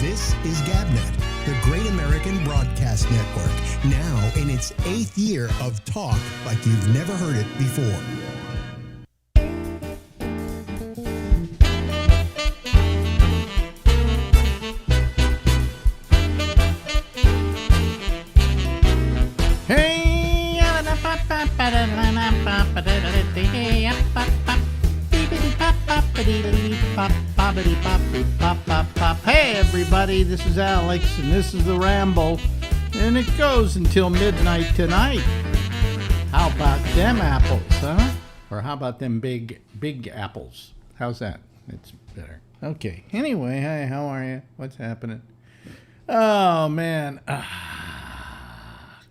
This is GabNet, the Great American Broadcast Network, now in its 8th year of talk like you've never heard it before. Hey everybody, this is Alex and this is the Ramble, and it goes until midnight tonight. How about them apples, huh? Or how about them big apples? How's that? It's better. Okay. Anyway, hey, how are you? What's happening? Oh man,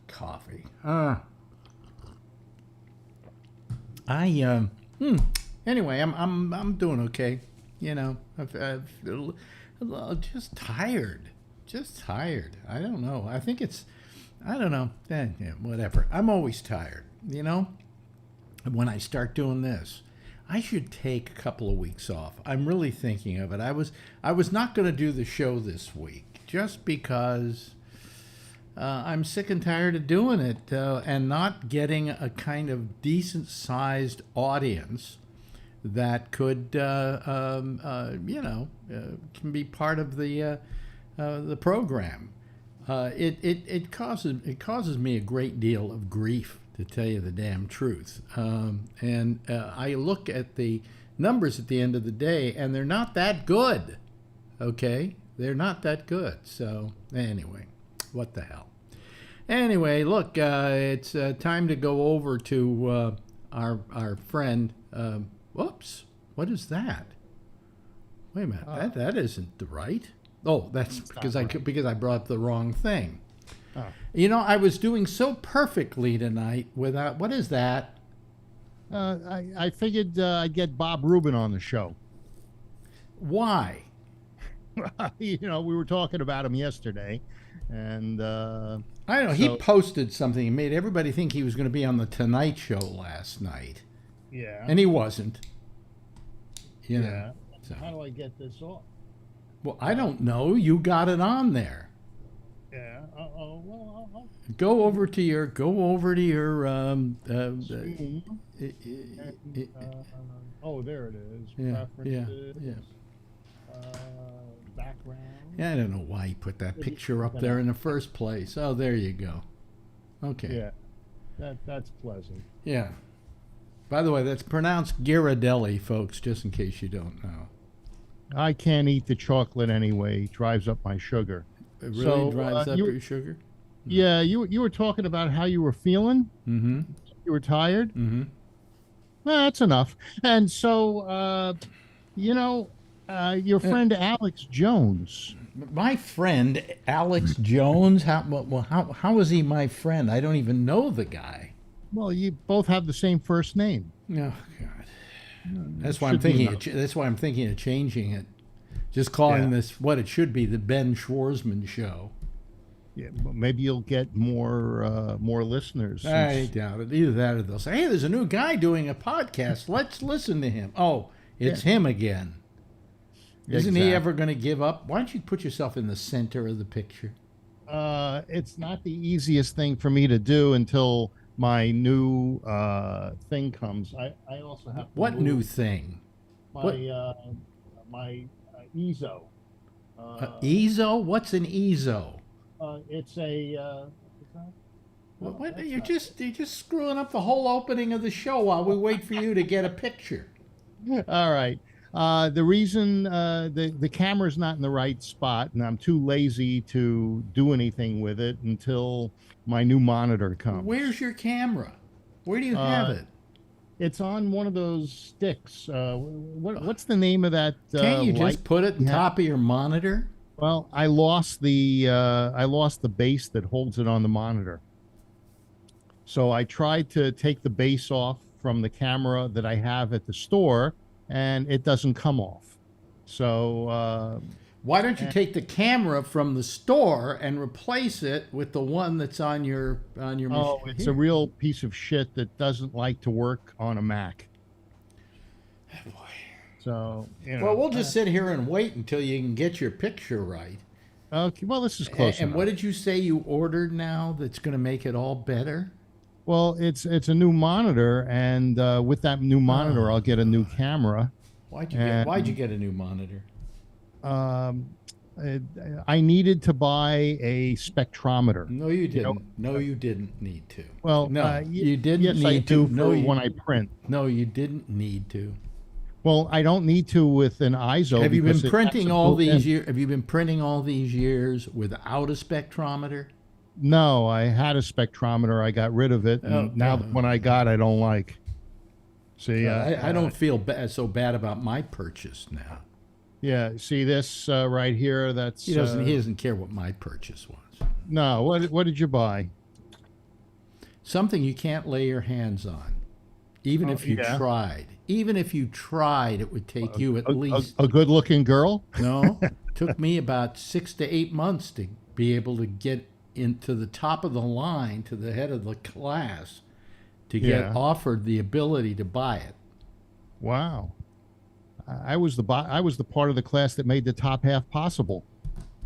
coffee. Anyway, I'm doing okay. You know, I've just tired. I don't know. I don't know. Yeah, whatever. I'm always tired, you know? When I start doing this, I should take a couple of weeks off. I'm really thinking of it. I was not going to do the show this week just because I'm sick and tired of doing it and not getting a kind of decent-sized audience that could, can be part of the program. It causes me a great deal of grief, to tell you the damn truth. And I look at the numbers at the end of the day, and they're not that good. Okay, they're not that good. So anyway, what the hell? Anyway, look, it's time to go over to our friend. Whoops! What is that? Wait a minute. That isn't the right. Oh, that's because I brought up the wrong thing. Oh. You know, I was doing so perfectly tonight without. What is that? I figured I'd get Bob Rubin on the show. Why? You know, we were talking about him yesterday, and I don't know. He posted something. He made everybody think he was going to be on the Tonight Show last night. Yeah. And he wasn't. You know, yeah. So. How do I get this off? Well, I don't know. You got it on there. Yeah. Well, I'll... Go over to your. Oh, there it is. Yeah. Preferences. Yeah. Background. Yeah, I don't know why he put that picture up there in the first place. Oh, there you go. Okay. Yeah. That's pleasant. Yeah. By the way, that's pronounced Ghirardelli, folks, just in case you don't know. I can't eat the chocolate anyway. It drives up my sugar. It really drives up your sugar? Yeah, you were talking about how you were feeling. Mm-hmm. You were tired. Mm-hmm. Well, that's enough. And so, your friend Alex Jones. My friend Alex Jones? How is he my friend? I don't even know the guy. Well, you both have the same first name. Oh God, that's why I'm thinking. That's why I'm thinking of changing it. Just calling this what it should be, the Ben Schwarzman Show. Yeah, but maybe you'll get more listeners. I doubt it. Either that, or they'll say, "Hey, there's a new guy doing a podcast. Let's listen to him." Oh, it's him again. Isn't he ever going to give up? Why don't you put yourself in the center of the picture? It's not the easiest thing for me to do until my new thing comes. I also have to what new thing? My EZO. EZO? What's an EZO? It's a. What? You're just screwing up the whole opening of the show while we wait for you to get a picture. All right. The reason the camera's not in the right spot, and I'm too lazy to do anything with it until my new monitor comes. Where's your camera? Where do you have it? It's on one of those sticks. What's the name of that? Can't you just put it on top of your monitor? Well, I lost the base that holds it on the monitor. So I tried to take the base off from the camera that I have at the store, and it doesn't come off. So why don't you take the camera from the store and replace it with the one that's on your machine? Oh, it's a real piece of shit that doesn't like to work on a Mac. Oh, boy. So, well, we'll just sit here and wait until you can get your picture right. Okay, well, this is close And enough. what did you say you ordered now that's going to make it all better? Well, it's a new monitor, and with that new monitor, Oh, I'll get a new camera. Why'd you And get a new monitor? um, it, I needed to buy a spectrometer. No, you You know, didn't. No, you didn't need to. well, No, you didn't yes, I need do to. No, for when I print. no, you didn't need to. Well, I don't need to with an ISO Have you been because it has printing a all these built-in. years? Have you been printing all these years without a spectrometer? No, I had a spectrometer. I got rid of it, Oh, and now the one I got, I don't like. See, I don't feel so bad about my purchase now. yeah, see this right here? That's He doesn't care what my purchase was. no. What did you buy? Something you can't lay your hands on, even Oh, if you yeah. tried. Even if you tried, it would take you at least. A good-looking girl. No, took me about 6 to 8 months to be able to get into the top of the line to the head of the class to get Yeah. offered the ability to buy it. Wow. I was the part of the class that made the top half possible,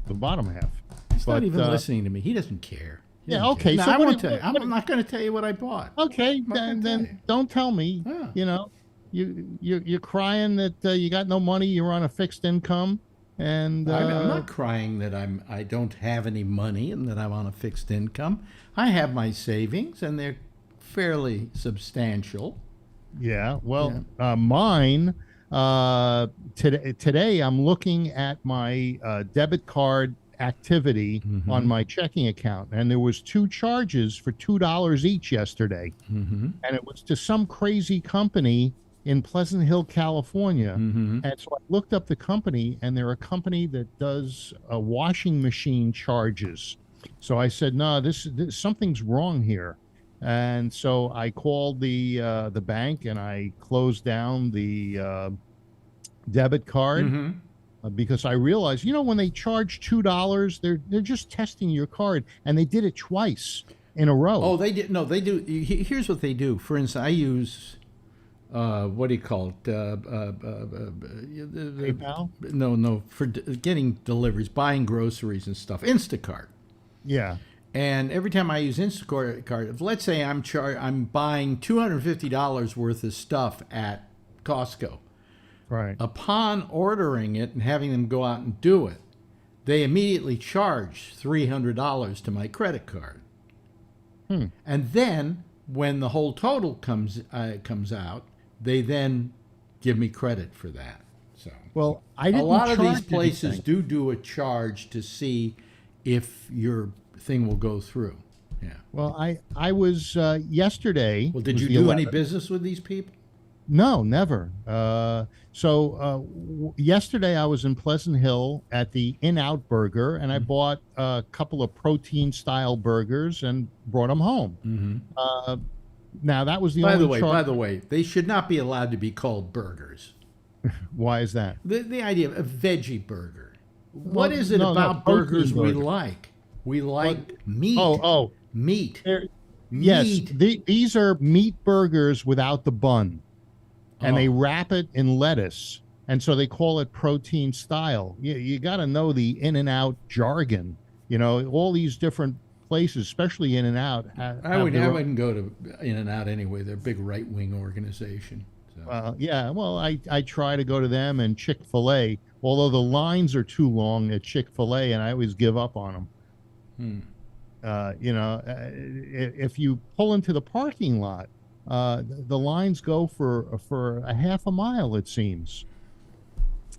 the bottom half. He's not But, even listening to me. He doesn't care. He Yeah, doesn't okay, care. so No, I what won't do- tell you. what- I'm not going to tell you what I bought. Okay, not gonna tell then you. don't tell me. Yeah. You know, you're crying that you got no money. You're on a fixed income, and I'm not crying that I don't have any money and that I'm on a fixed income. I have my savings and they're fairly substantial. yeah. Well, mine. Today I'm looking at my debit card activity on my checking account, and there was two charges for $2 each yesterday, Mm-hmm. and it was to some crazy company in Pleasant Hill, California. Mm-hmm. And so I looked up the company, and they're a company that does washing machine charges. So I said, no, this something's wrong here. And so I called the bank, and I closed down the debit card Mm-hmm. because I realized, when they charge $2, they're just testing your card, and they did it twice in a row. Oh, they did. No, they do. Here's what they do. For instance, I use, what do you call it? PayPal? No, for getting deliveries, buying groceries and stuff. Instacart. Yeah. And every time I use Instacart, if let's say I'm buying $250 worth of stuff at Costco. Right. Upon ordering it and having them go out and do it, they immediately charge $300 to my credit card. And then when the whole total comes out, they then give me credit for that. So Well, I a didn't lot of these charge places anything. do a charge to see if your thing will go through. Yeah. Well, I was yesterday. Well, did was you the do any 11th. business with these people? No, never. Yesterday I was in Pleasant Hill at the In-Out Burger, and I bought a couple of protein-style burgers and brought them home. Mm-hmm. Now that was the By only the way, they should not be allowed to be called burgers. Why is that? The idea of a veggie burger. What Well, is it no, about protein burgers we burger. like? We like meat. Oh, Meat. yes. Meat. These are meat burgers without the bun, and they Oh. wrap it in lettuce, and so they call it protein style. You got to know the In-N-Out jargon. All these different places, especially In-N-Out. I wouldn't go to In-N-Out anyway. They're a big right-wing organization. So. Yeah, well, I try to go to them and Chick-fil-A, although the lines are too long at Chick-fil-A, and I always give up on them. If you pull into the parking lot, the lines go for a half a mile, it seems.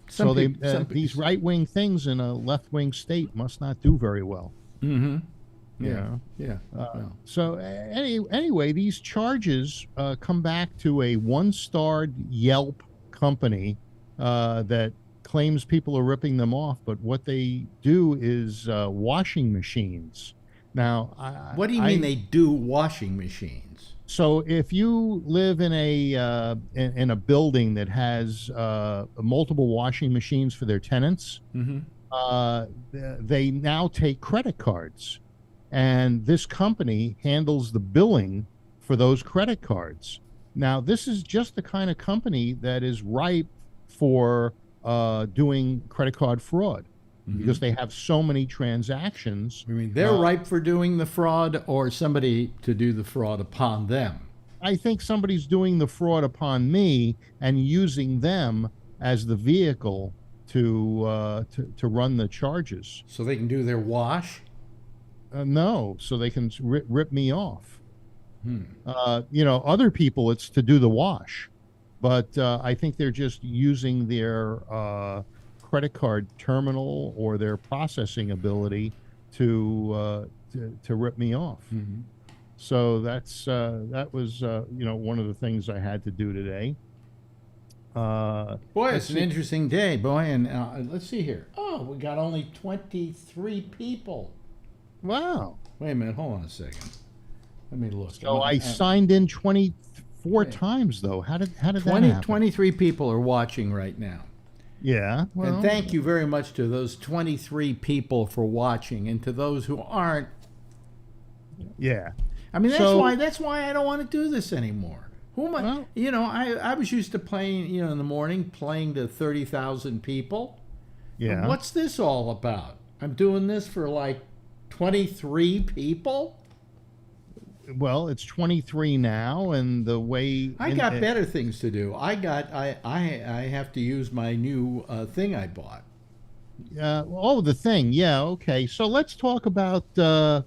These right-wing things in a left-wing state must not do very well. Mm-hmm. Yeah. Yeah. Well. So anyway, these charges come back to a one-starred Yelp company that claims people are ripping them off, but what they do is washing machines. Now, What do you mean they do washing machines? So if you live in a building that has multiple washing machines for their tenants, they now take credit cards, and this company handles the billing for those credit cards. Now, this is just the kind of company that is ripe for doing credit card fraud. because they have so many transactions. I mean, they're ripe for doing the fraud, or somebody to do the fraud upon them. I think somebody's doing the fraud upon me and using them as the vehicle to run the charges. So they can do their wash? No, so they can rip me off. Other people, it's to do the wash. But I think they're just using their credit card terminal or their processing ability to rip me off. So that was one of the things I had to do today. Boy, it's an interesting day, boy. And let's see here. Oh, we got only 23 people. Wow. Wait a minute. Hold on a second. Let me look. So I signed in 24 times, though. How did that happen? 23 people are watching right now. Yeah. Well, and thank you very much to those 23 people for watching, and to those who aren't. Yeah. I mean, that's why I don't want to do this anymore. Who am I? Well, I was used to playing, in the morning, playing to 30,000 people. Yeah. But what's this all about? I'm doing this for like 23 people? Well, it's 23 now, and the way I got better things to do. I have to use my new thing I bought. The thing. Yeah. Okay. So let's talk about what's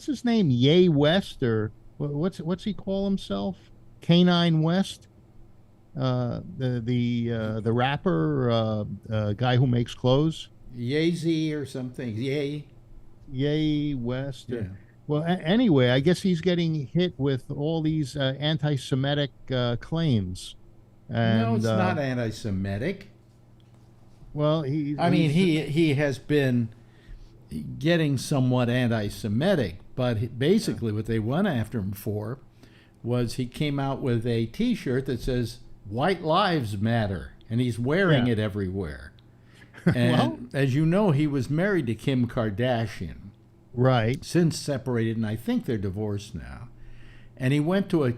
his name? Ye West, or what's he call himself? Canine West. The rapper guy who makes clothes. Ye-Z or something. Ye West. Yeah. Well, anyway, I guess he's getting hit with all these anti-Semitic claims. And, no, it's not anti-Semitic. Well, he has been getting somewhat anti-Semitic, but basically what they went after him for was he came out with a T-shirt that says "White Lives Matter," and he's wearing it everywhere. And as you know, he was married to Kim Kardashian. Right. Since separated, and I think they're divorced now. And he went to a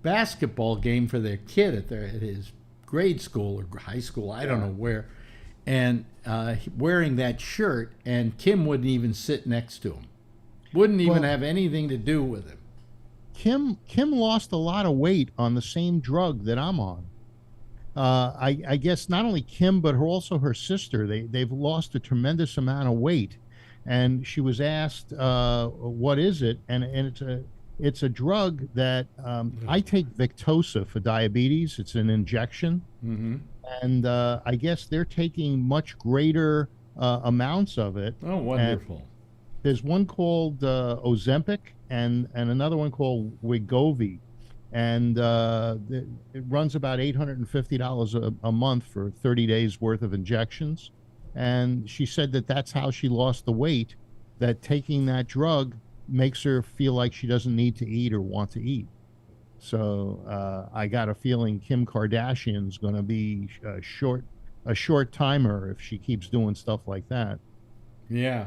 basketball game for their kid at his grade school or high school, I don't know where, and wearing that shirt, and Kim wouldn't even sit next to him. Wouldn't even have anything to do with him. Kim lost a lot of weight on the same drug that I'm on. I guess not only Kim, but also her sister. They've lost a tremendous amount of weight. And she was asked, "What is it?" And it's a drug that I take Victoza for diabetes. It's an injection, and I guess they're taking much greater amounts of it. Oh, wonderful! And there's one called Ozempic and another one called Wegovy, and it runs about $850 a month for 30 days worth of injections. And she said that's how she lost the weight, that taking that drug makes her feel like she doesn't need to eat or want to eat. So I got a feeling Kim Kardashian's going to be a short timer if she keeps doing stuff like that. Yeah.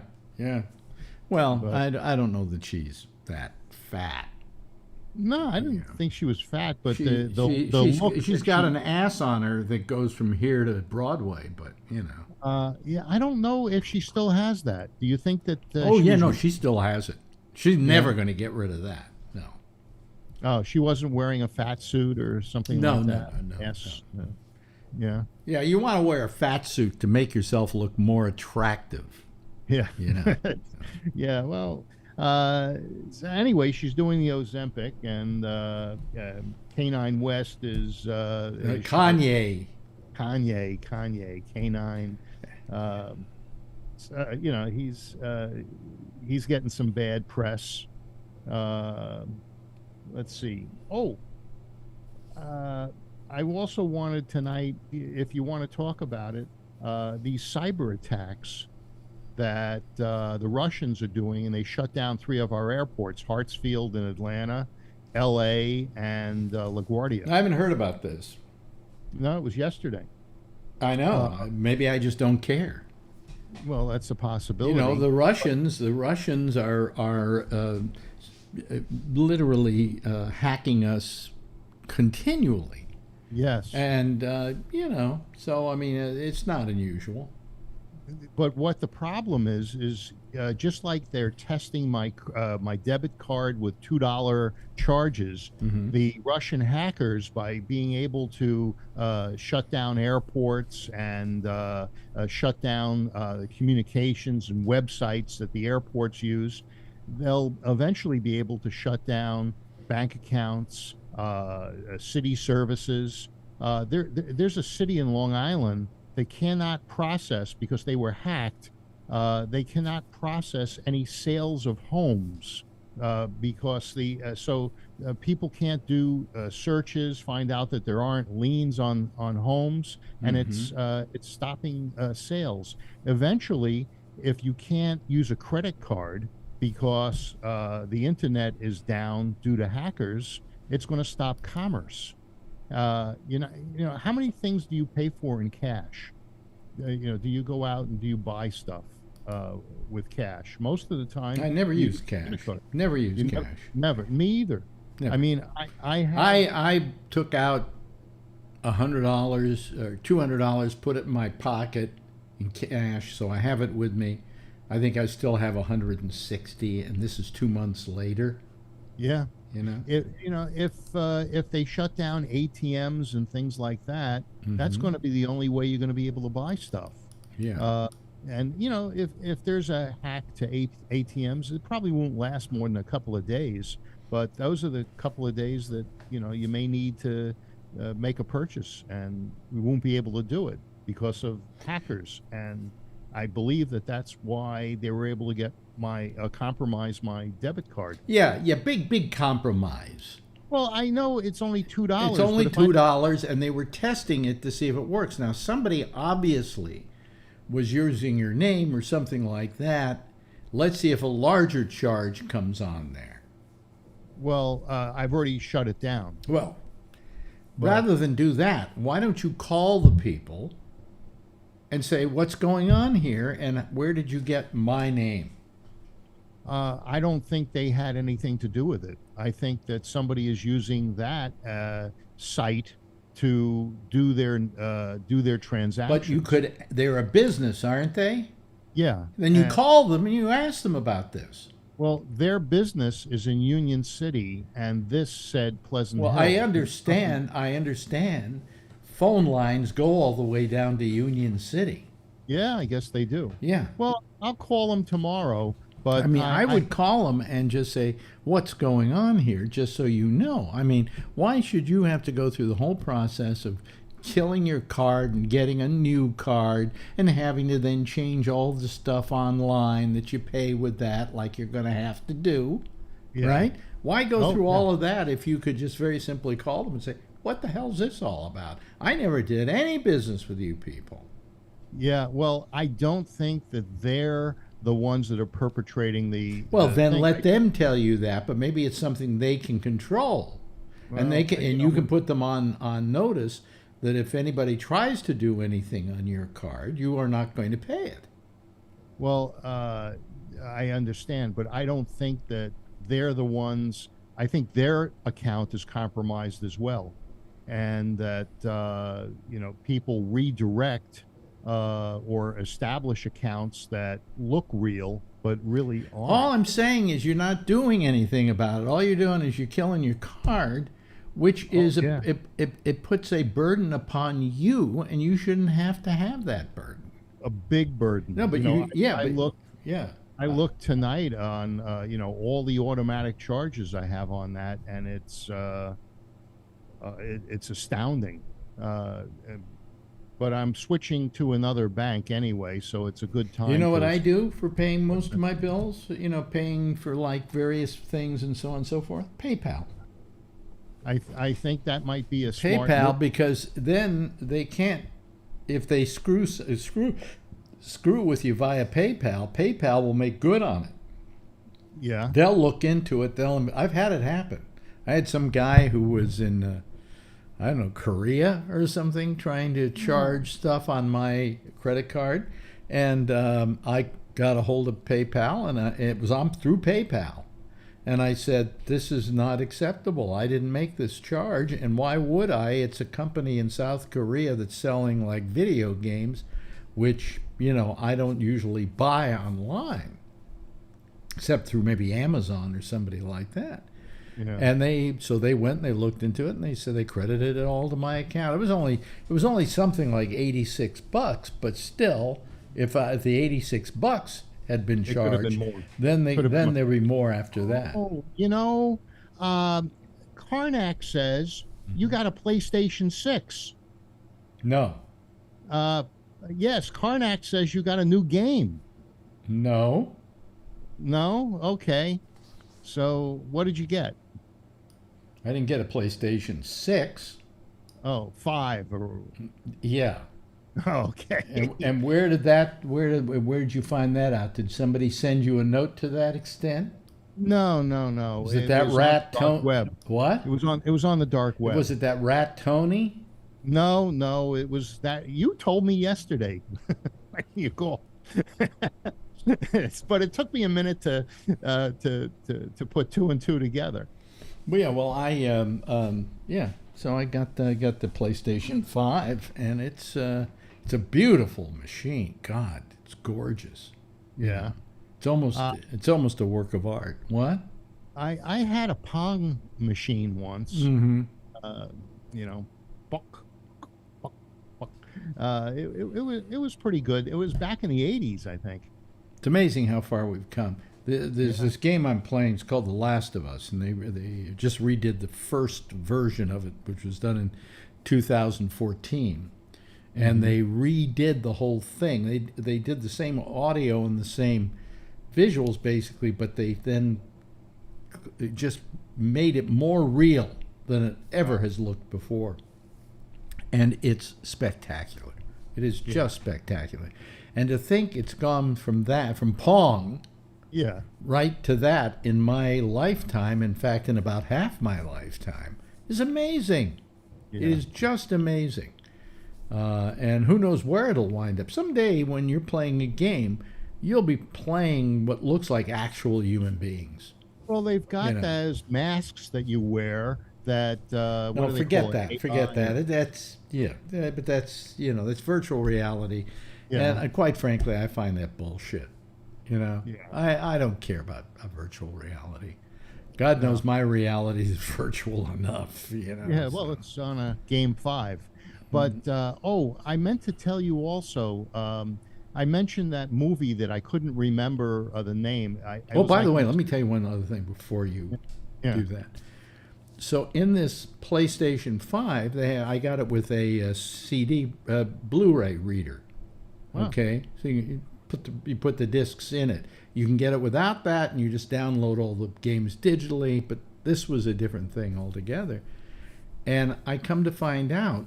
Well, I don't know that she's that fat. No, I didn't think she was fat, but the look. She's got an ass on her that goes from here to Broadway, but I don't know if she still has that. Do you think that? She still has it. She's never going to get rid of that. No. Oh, she wasn't wearing a fat suit or something like that. No. Yes. No. Yeah. Yeah, you want to wear a fat suit to make yourself look more attractive. Yeah. Yeah. Well. So anyway, she's doing the Ozempic, and Canine West is Kanye. Canine. He's getting some bad press. Let's see. I also wanted tonight, if you want to talk about it, these cyber attacks that the Russians are doing, and they shut down 3 of our airports: Hartsfield in Atlanta, L.A., and LaGuardia. I haven't heard about this. No, it was yesterday. I know. Maybe I just don't care. Well, that's a possibility. The Russians are literally hacking us continually. Yes. And so I mean, it's not unusual. but what the problem is just like they're testing my debit card with $2 charges, Mm-hmm. the Russian hackers, by being able to shut down airports and shut down communications and websites that the airports use, they'll eventually be able to shut down bank accounts, city services. There's a city in Long Island they cannot process because they were hacked. They cannot process any sales of homes because people can't do searches, find out that there aren't liens on homes, and it's stopping sales. Eventually, if you can't use a credit card because the internet is down due to hackers, it's going to stop commerce. How many things do you pay for in cash? Do you go out and do you buy stuff with cash? Most of the time, I never use cash. Never use cash. Never. Me either. Never. I mean, I took out $100 or $200, put it in my pocket in cash, so I have it with me. I think I still have 160, and this is 2 months later. Yeah. If they shut down ATMs and things like that, that's going to be the only way you're going to be able to buy stuff. Yeah. And if there's a hack to ATMs, it probably won't last more than a couple of days. But those are the couple of days that you may need to make a purchase, and we won't be able to do it because of hackers. And I believe that's why they were able to get compromise my debit card. Yeah, big compromise. Well, I know it's only $2. It's only $2, and they were testing it to see if it works. Now, somebody obviously was using your name or something like that. Let's see if a larger charge comes on there. Well, I've already shut it down. Well, rather than do that, why don't you call the people and say, what's going on here, and where did you get my name? I don't think they had anything to do with it. I think that somebody is using that site to do their transactions. But they're a business, aren't they? Yeah. Then you call them and you ask them about this. Well, their business is in Union City, and this said Pleasant Hill. Well, I understand. Phone lines go all the way down to Union City. Yeah, I guess they do. Yeah. Well, I'll call them tomorrow. But I mean, I would call them and just say, what's going on here, just so you know. I mean, why should you have to go through the whole process of killing your card and getting a new card and having to then change all the stuff online that you pay with that, like you're going to have to do, right? Why go through all of that if you could just very simply call them and say, what the hell's this all about? I never did any business with you people. Yeah, well, I don't think that they're the ones that are perpetrating the then thing. let them tell you that, but maybe it's something they can control. Well, and you can put them on notice that if anybody tries to do anything on your card, you are not going to pay it. Well, I understand, but I don't think that they're the ones. I think their account is compromised as well, and that people redirect or establish accounts that look real but really aren't. All I'm saying is you're not doing anything about it. All you're doing is you're killing your card, which it puts a burden upon you, and you shouldn't have to have that burden. A big burden. No, but I looked tonight on all the automatic charges I have on that, and it's astounding. But I'm switching to another bank anyway, so it's a good time. You know what I do for paying most of my bills? Paying for like various things and so on and so forth? PayPal. I think that might be a smart PayPal, because then they can't, if they screw with you via PayPal, PayPal will make good on it. Yeah. They'll look into it. I've had it happen. I had some guy who was in Korea or something, trying to charge stuff on my credit card, and I got a hold of PayPal, and it was through PayPal, and I said, this is not acceptable. I didn't make this charge, and why would I? It's a company in South Korea that's selling like video games, which I don't usually buy online, except through maybe Amazon or somebody like that. And they went and they looked into it and they said they credited it all to my account. It was only something like $86, but still, if the $86 had been charged, then there would be more after that. Oh, Karnak says you got a PlayStation 6. No. Yes, Karnak says you got a new game. No. No? Okay. So what did you get? I didn't get a PlayStation 6. Oh, 5. Yeah. Okay. And where did you find that out? Did somebody send you a note to that extent? No. Was it that rat Tony? Web? What? It was on the dark web. Was it that rat Tony? No, it was that you told me yesterday. You call. But it took me a minute to put 2 and 2 together. Well, yeah. Well, So I got the PlayStation 5, and it's a beautiful machine. God, it's gorgeous. Yeah. It's almost a work of art. What? I had a Pong machine once. Mm-hmm. Buck. It was pretty good. It was back in the 80s, I think. It's amazing how far we've come. There's this game I'm playing. It's called The Last of Us, and they just redid the first version of it, which was done in 2014, and they redid the whole thing. They did the same audio and the same visuals basically, but they then just made it more real than it ever has looked before, and it's spectacular. It is just spectacular, and to think it's gone from Pong. Yeah. Right to that in my lifetime, in fact, in about half my lifetime, is amazing. Yeah. It is just amazing. And who knows where it'll wind up. Someday when you're playing a game, you'll be playing what looks like actual human beings. Well, they've got those masks that you wear that... no, forget that. Forget that. That's that's virtual reality. Yeah. And quite frankly, I find that bullshit. I don't care about a virtual reality. God knows my reality is virtual enough. Yeah, well, it's on a game 5. But I meant to tell you also. I mentioned that movie that I couldn't remember the name. By the way, let me tell you one other thing before you do that. So in this PlayStation 5, I got it with a CD Blu-ray reader. Okay, so you put the discs in it. You can get it without that, and you just download all the games digitally, but this was a different thing altogether. And I come to find out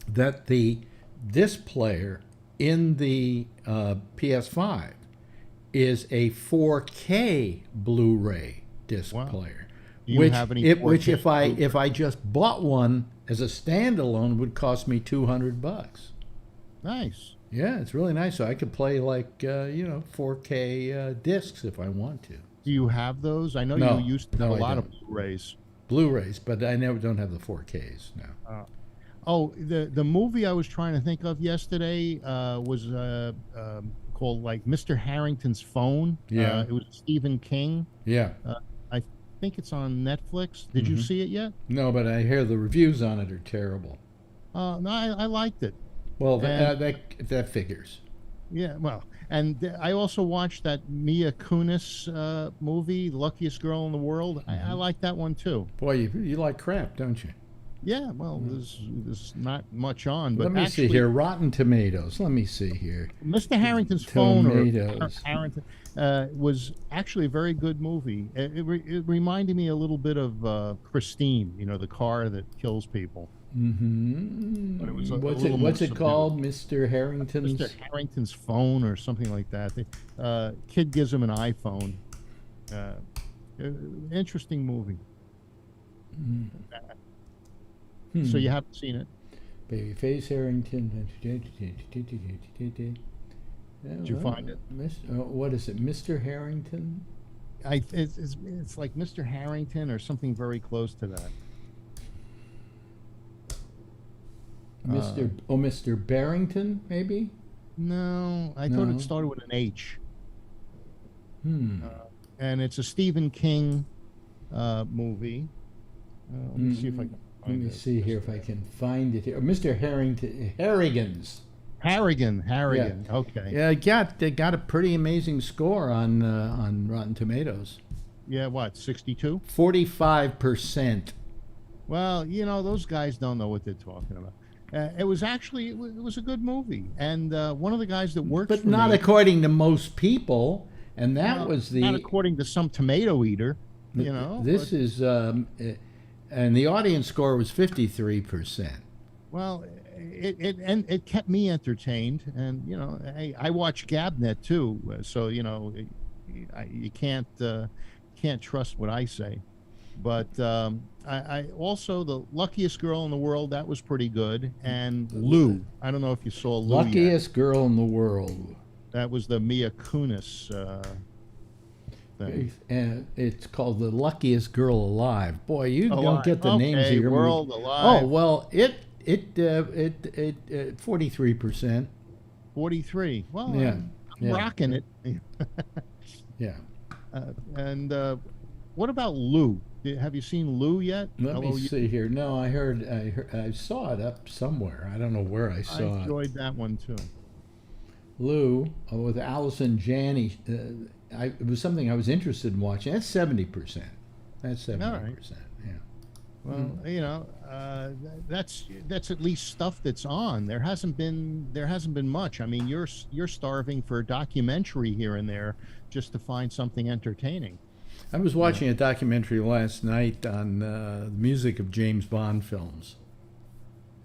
that the disc player in the PS5 is a 4K Blu-ray disc player. Which if I just bought one as a standalone would cost me $200. Nice. Yeah, it's really nice. So I could play 4K discs if I want to. Do you have those? I know you used to have a lot of Blu-rays. Blu-rays, but I don't have the 4Ks now. The movie I was trying to think of yesterday was called Mr. Harrington's Phone. Yeah. It was Stephen King. Yeah. I think it's on Netflix. Did you see it yet? No, but I hear the reviews on it are terrible. No, I liked it. Well, that figures. Yeah, well, and I also watched that Mila Kunis movie, The Luckiest Girl in the World. I like that one too. Boy, you like crap, don't you? Yeah, well, there's not much on. But let me see here. Rotten Tomatoes. Let me see here. Mr. Harrington's Phone Harrington was actually a very good movie. It reminded me a little bit of Christine, the car that kills people. Mm-hmm. But it was what's it called? Mr. Harrington's Phone or something like that. Kid gives him an iPhone. Interesting movie. So you haven't seen it? Babyface Harrington. Did you find it? What is it, Mr. Harrington? It's like Mr. Harrington or something very close to that. Mr. Barrington, maybe? No, I thought No. it started with an H. Hmm. And it's a Stephen King movie. Let me see if I can Let find me it. see here if I can find it here. Mr. Harrigan's. Harrigan. Yeah. Okay. Yeah, they got a pretty amazing score on Rotten Tomatoes. Yeah, what, 62? 45%. Well, those guys don't know what they're talking about. It was actually, it was a good movie. And one of the guys that works But for not me, according to most people. And that was not according to some tomato eater, This is and the audience score was 53%. Well, it kept me entertained, and I watch Gabnet too, so you can't trust what I say. But I also, the Luckiest Girl in the World, that was pretty good, and Lou. I don't know if you saw Lou yet. Luckiest Girl in the World. That was the Mia Kunis thing. And it's called The Luckiest Girl Alive. Boy, you don't Alive. get the names of your World movie. Alive. Oh well, it 43%. 43. Well, Yeah, I'm yeah. rocking it. Yeah. And what about Lou? Have you seen Lou yet? Let me L-O-U? see here. No, I saw it up somewhere. I don't know where I I saw it. enjoyed that one too. Lou with Allison Janney. It was something I was interested in watching. That's 70%. That's 70%. All right. Yeah. Well, that's at least stuff that's on. There hasn't been much. I mean, you're starving for a documentary here and there just to find something entertaining. I was watching a documentary last night on the music of James Bond films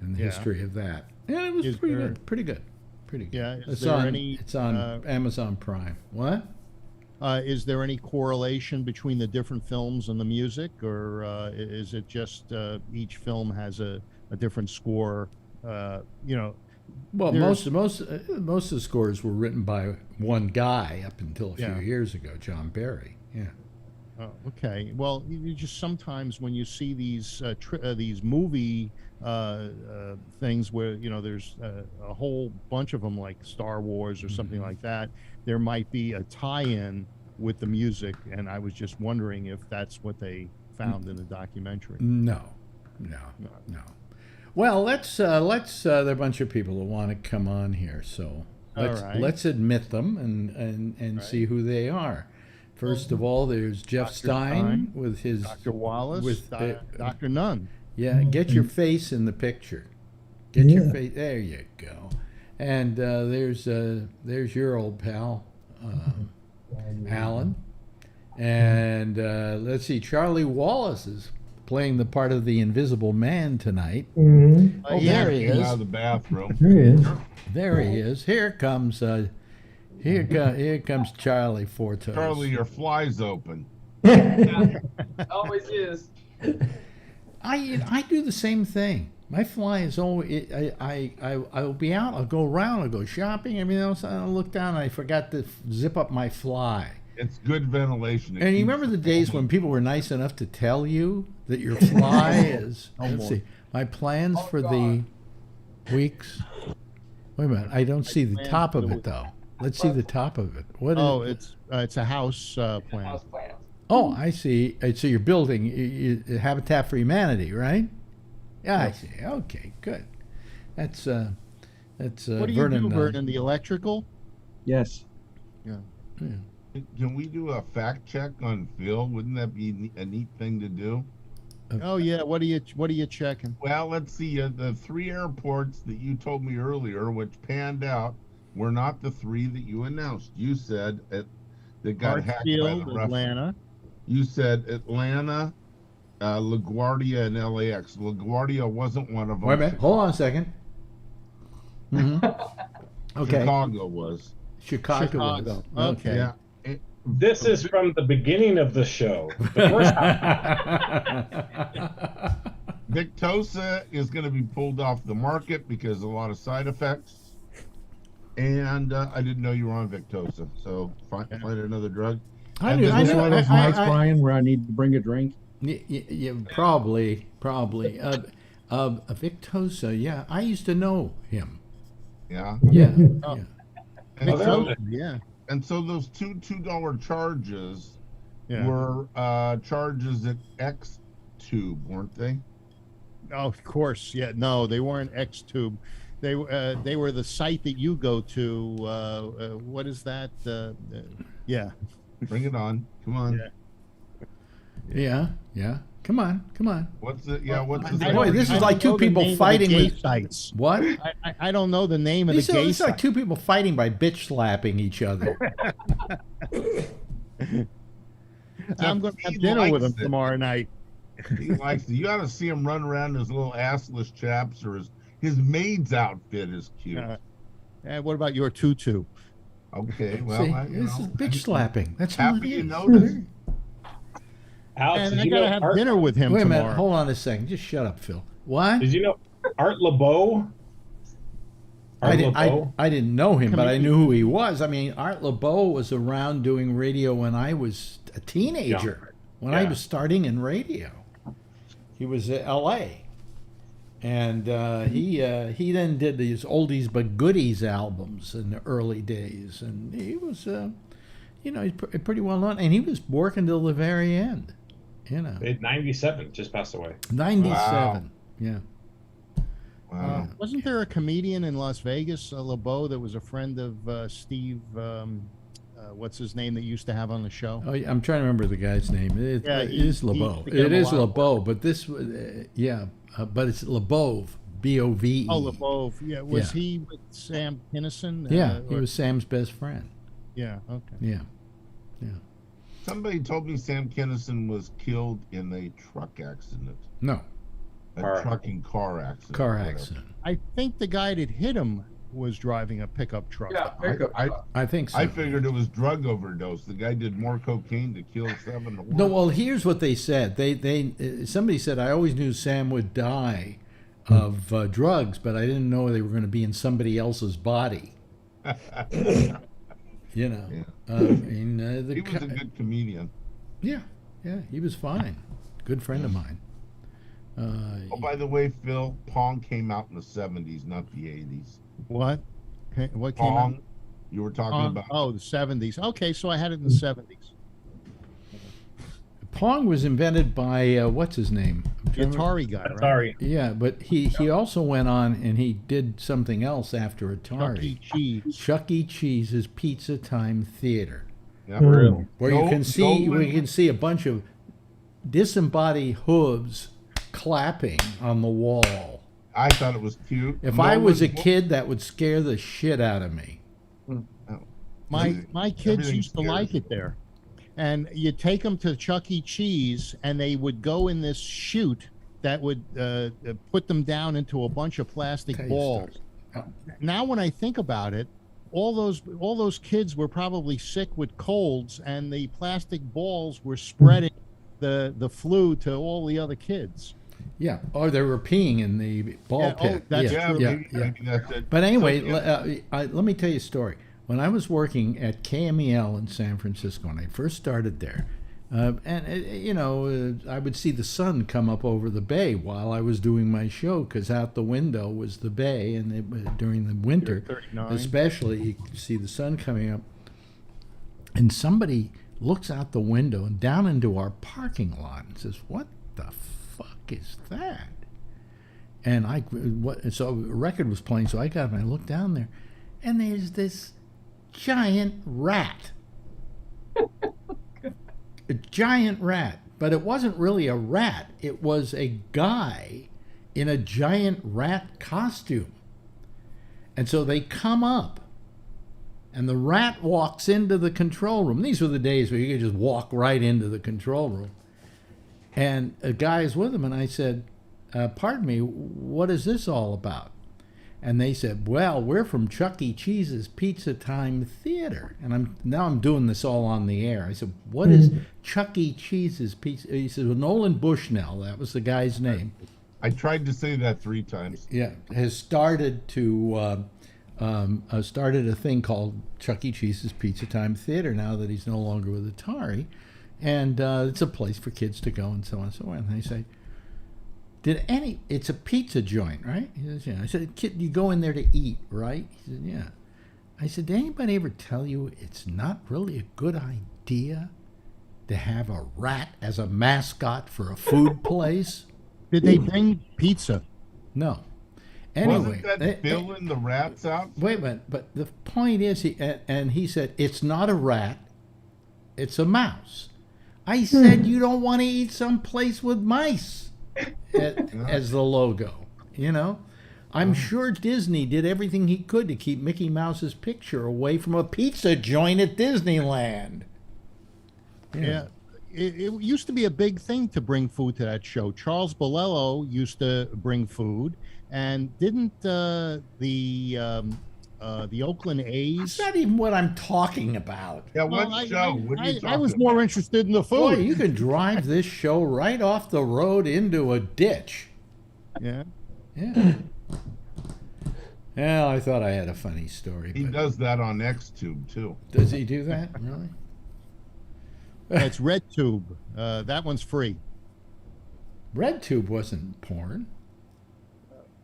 and the Yeah. history of that. And it was Is pretty there- good. Pretty good. Pretty good. Yeah, is It's there on, any, it's on Amazon Prime. What? Is there any correlation between the different films and the music, or is it just each film has a different score? Well, There's- most of the scores were written by one guy up until a few Yeah. years ago, John Barry. Yeah. Oh, okay. Well, you just sometimes when you see these movie things where there's a whole bunch of them, like Star Wars or something like that, there might be a tie-in with the music, and I was just wondering if that's what they found in the documentary. No. Well, let's there are a bunch of people who want to come on here, so right. let's admit them and see who they are. First of all, there's Jeff Dr. Stein with his Dr. Wallace, with Dr. Nunn. yeah. Get your face in the picture. Get your face. There you go. And there's your old pal, Alan. And let's see, Charlie Wallace is playing the part of the Invisible Man tonight. Mm-hmm. Oh, Yeah, there he Came is. out of the bathroom. There he is. There he is. Here comes here comes Charlie Fortos. Charlie, your fly's open. Always is. I do the same thing. My fly is always I'll be out. I'll go around. I'll go shopping. Everything else. I'll look down. I forgot to zip up my fly. It's good ventilation. It And you keeps remember the it days cold. when people were nice enough to tell you that your fly is. Let's see. My plans for the weeks. Wait a minute. I don't see the top of it though. Let's see the top of it. What? Oh, is, it's a house plan. House plants. oh, I see. So you're building Habitat for Humanity, right? Yeah, I see. Okay, good. That's What do you Vernon. do, Vernon? The electrical? Yes. Yeah. Can we do a fact check on Phil? Wouldn't that be a neat thing to do? Oh yeah. What are you checking? Well, let's see. The 3 airports that you told me earlier, which panned out, were not the 3 that you announced. You said that got hacked by the Hartsfield, Russians. Atlanta. You said Atlanta, LaGuardia, and LAX. LaGuardia wasn't one of them. Wait a minute. Hold on a second. Okay. Chicago was. Chicago. Chicago. was. Okay. Yeah. This is from the beginning of the show. The first Victosa is going to be pulled off the market because of a lot of side effects. And I didn't know you were on Victosa, so find another drug. I And knew. then I Is this knew. one of those I- nights, I- Brian, where I need to bring a drink? Yeah, probably. Victosa. Yeah, I used to know him. Yeah. Yeah. Oh. Yeah. And Oh, so, there- Yeah. and so those $2 charges Yeah. were charges at X Tube, weren't they? Oh, of course. Yeah. No, they weren't Xtube. They were the site that you go to. What is that? Yeah. Bring it on. Come on. Yeah. Yeah. Come on. What's the what's the Boy, this is like two people fighting gay with sites. what? I don't know the name of This the gay is like site. two people fighting by bitch slapping each other. I'm going to have He dinner with him likes it. tomorrow night. He likes it. You ought to see him run around in his little assless chaps, or his maid's outfit is cute. And what about your tutu? Okay, well, See, you this is know, bitch slapping. That's all happy it you is. noticed. Alex, And did I you got to know have Art, dinner with him Wait a minute. tomorrow. Hold on a second. Just shut up, Phil. What? did you know Art LeBeau? Art LeBeau? I didn't know him, but I Comedian. knew who he was. I mean, Art LeBeau was around doing radio when I was a teenager, when I Yeah. was starting in radio. He was at L.A. And he then did these oldies but goodies albums in the early days, and he was, he's pretty well known, and he was working till the very end, At 97, just passed away. 97, Wow. yeah. Wow. Wasn't there a comedian in Las Vegas, LeBeau, that was a friend of Steve? What's his name that used to have on the show? Oh, yeah, I'm trying to remember the guy's name. It is he LeBeau. used to get It him a is lot. LeBeau, but this, but it's LeBeau, B-O-V-E. Oh, LeBeau. Yeah, was Yeah. he with Sam Kinison? Yeah, he or- was Sam's best friend. Yeah. Okay. Yeah. Somebody told me Sam Kinison was killed in a truck accident, No, a Car- trucking car accident. car whatever. accident. I think the guy that hit him was driving a pickup truck. Yeah, pickup I- truck. I think so. I figured it was drug overdose. The guy did more cocaine to kill 7 to 1. No, well, here's what they said. Somebody said, I always knew Sam would die of drugs, but I didn't know they were going to be in somebody else's body. You know, Yeah. I mean, He was a good comedian. yeah, he was fine. Good friend of mine. Oh, by the way, Phil, Pong came out in the 70s, not the 80s. What? Okay, what came out? Pong, you were talking about. Oh, the 70s. Okay, so I had it in the 70s. Pong was invented by what's his name? The Atari guy, right? Sorry. Yeah, but he also went on and he did something else after Atari. Chuck E. Cheese. Chuck E. Cheese's Pizza Time Theater, Yeah. Really? where you can see a bunch of disembodied hooves clapping on the wall. I thought it was cute. If I was a Nolan- kid, that would scare the shit out of me. My kids Everything used to scares like me. it there. And you take them to Chuck E. Cheese, and they would go in this chute that would put them down into a bunch of plastic Tell you balls. stories. Now, when I think about it, all those kids were probably sick with colds, and the plastic balls were spreading the flu to all the other kids. Yeah, or they were peeing in the ball Yeah, oh, pit. that's Yeah, true. maybe that's it. But anyway, So, yeah. let me tell you a story. When I was working at KMEL in San Francisco, and I first started there, I would see the sun come up over the bay while I was doing my show, because out the window was the bay, and during the winter, 39. especially, you could see the sun coming up. And somebody looks out the window and down into our parking lot and says, "What the fuck is that?" And so a record was playing, so I got up and I looked down there, and there's this giant rat. A giant rat. But it wasn't really a rat. It was a guy in a giant rat costume. And so they come up, and the rat walks into the control room. These were the days where you could just walk right into the control room. And a guy is with him, and I said, pardon me, what is this all about? And they said, well, we're from Chuck E. Cheese's Pizza Time Theater. And I'm doing this all on the air. I said, what is Chuck E. Cheese's Pizza? He said, well, Nolan Bushnell, that was the guy's name. I tried to say that 3 times. Yeah, has started a thing called Chuck E. Cheese's Pizza Time Theater now that he's no longer with Atari. And it's a place for kids to go and so on and so on. And they say, it's a pizza joint, right? He says, yeah. I said, kid, you go in there to eat, right? He said, yeah. I said, did anybody ever tell you it's not really a good idea to have a rat as a mascot for a food place? Did they bring pizza? No. Anyway, Wasn't that filling the rats out? wait a minute. But the point is, he said, it's not a rat, it's a mouse. I said, you don't want to eat someplace with mice as the logo, you know? I'm sure Disney did everything he could to keep Mickey Mouse's picture away from a pizza joint at Disneyland. Yeah. It used to be a big thing to bring food to that show. Charles Bolello used to bring food, and didn't the Oakland A's? That's not even what I'm talking about. Yeah, what show? What are you talking I was about? more interested in the food. Boy, you can drive this show right off the road into a ditch. Yeah. Yeah. Well, I thought I had a funny story. He But does that on XTube too. does he do that? Really? It's RedTube. That one's free. RedTube wasn't porn.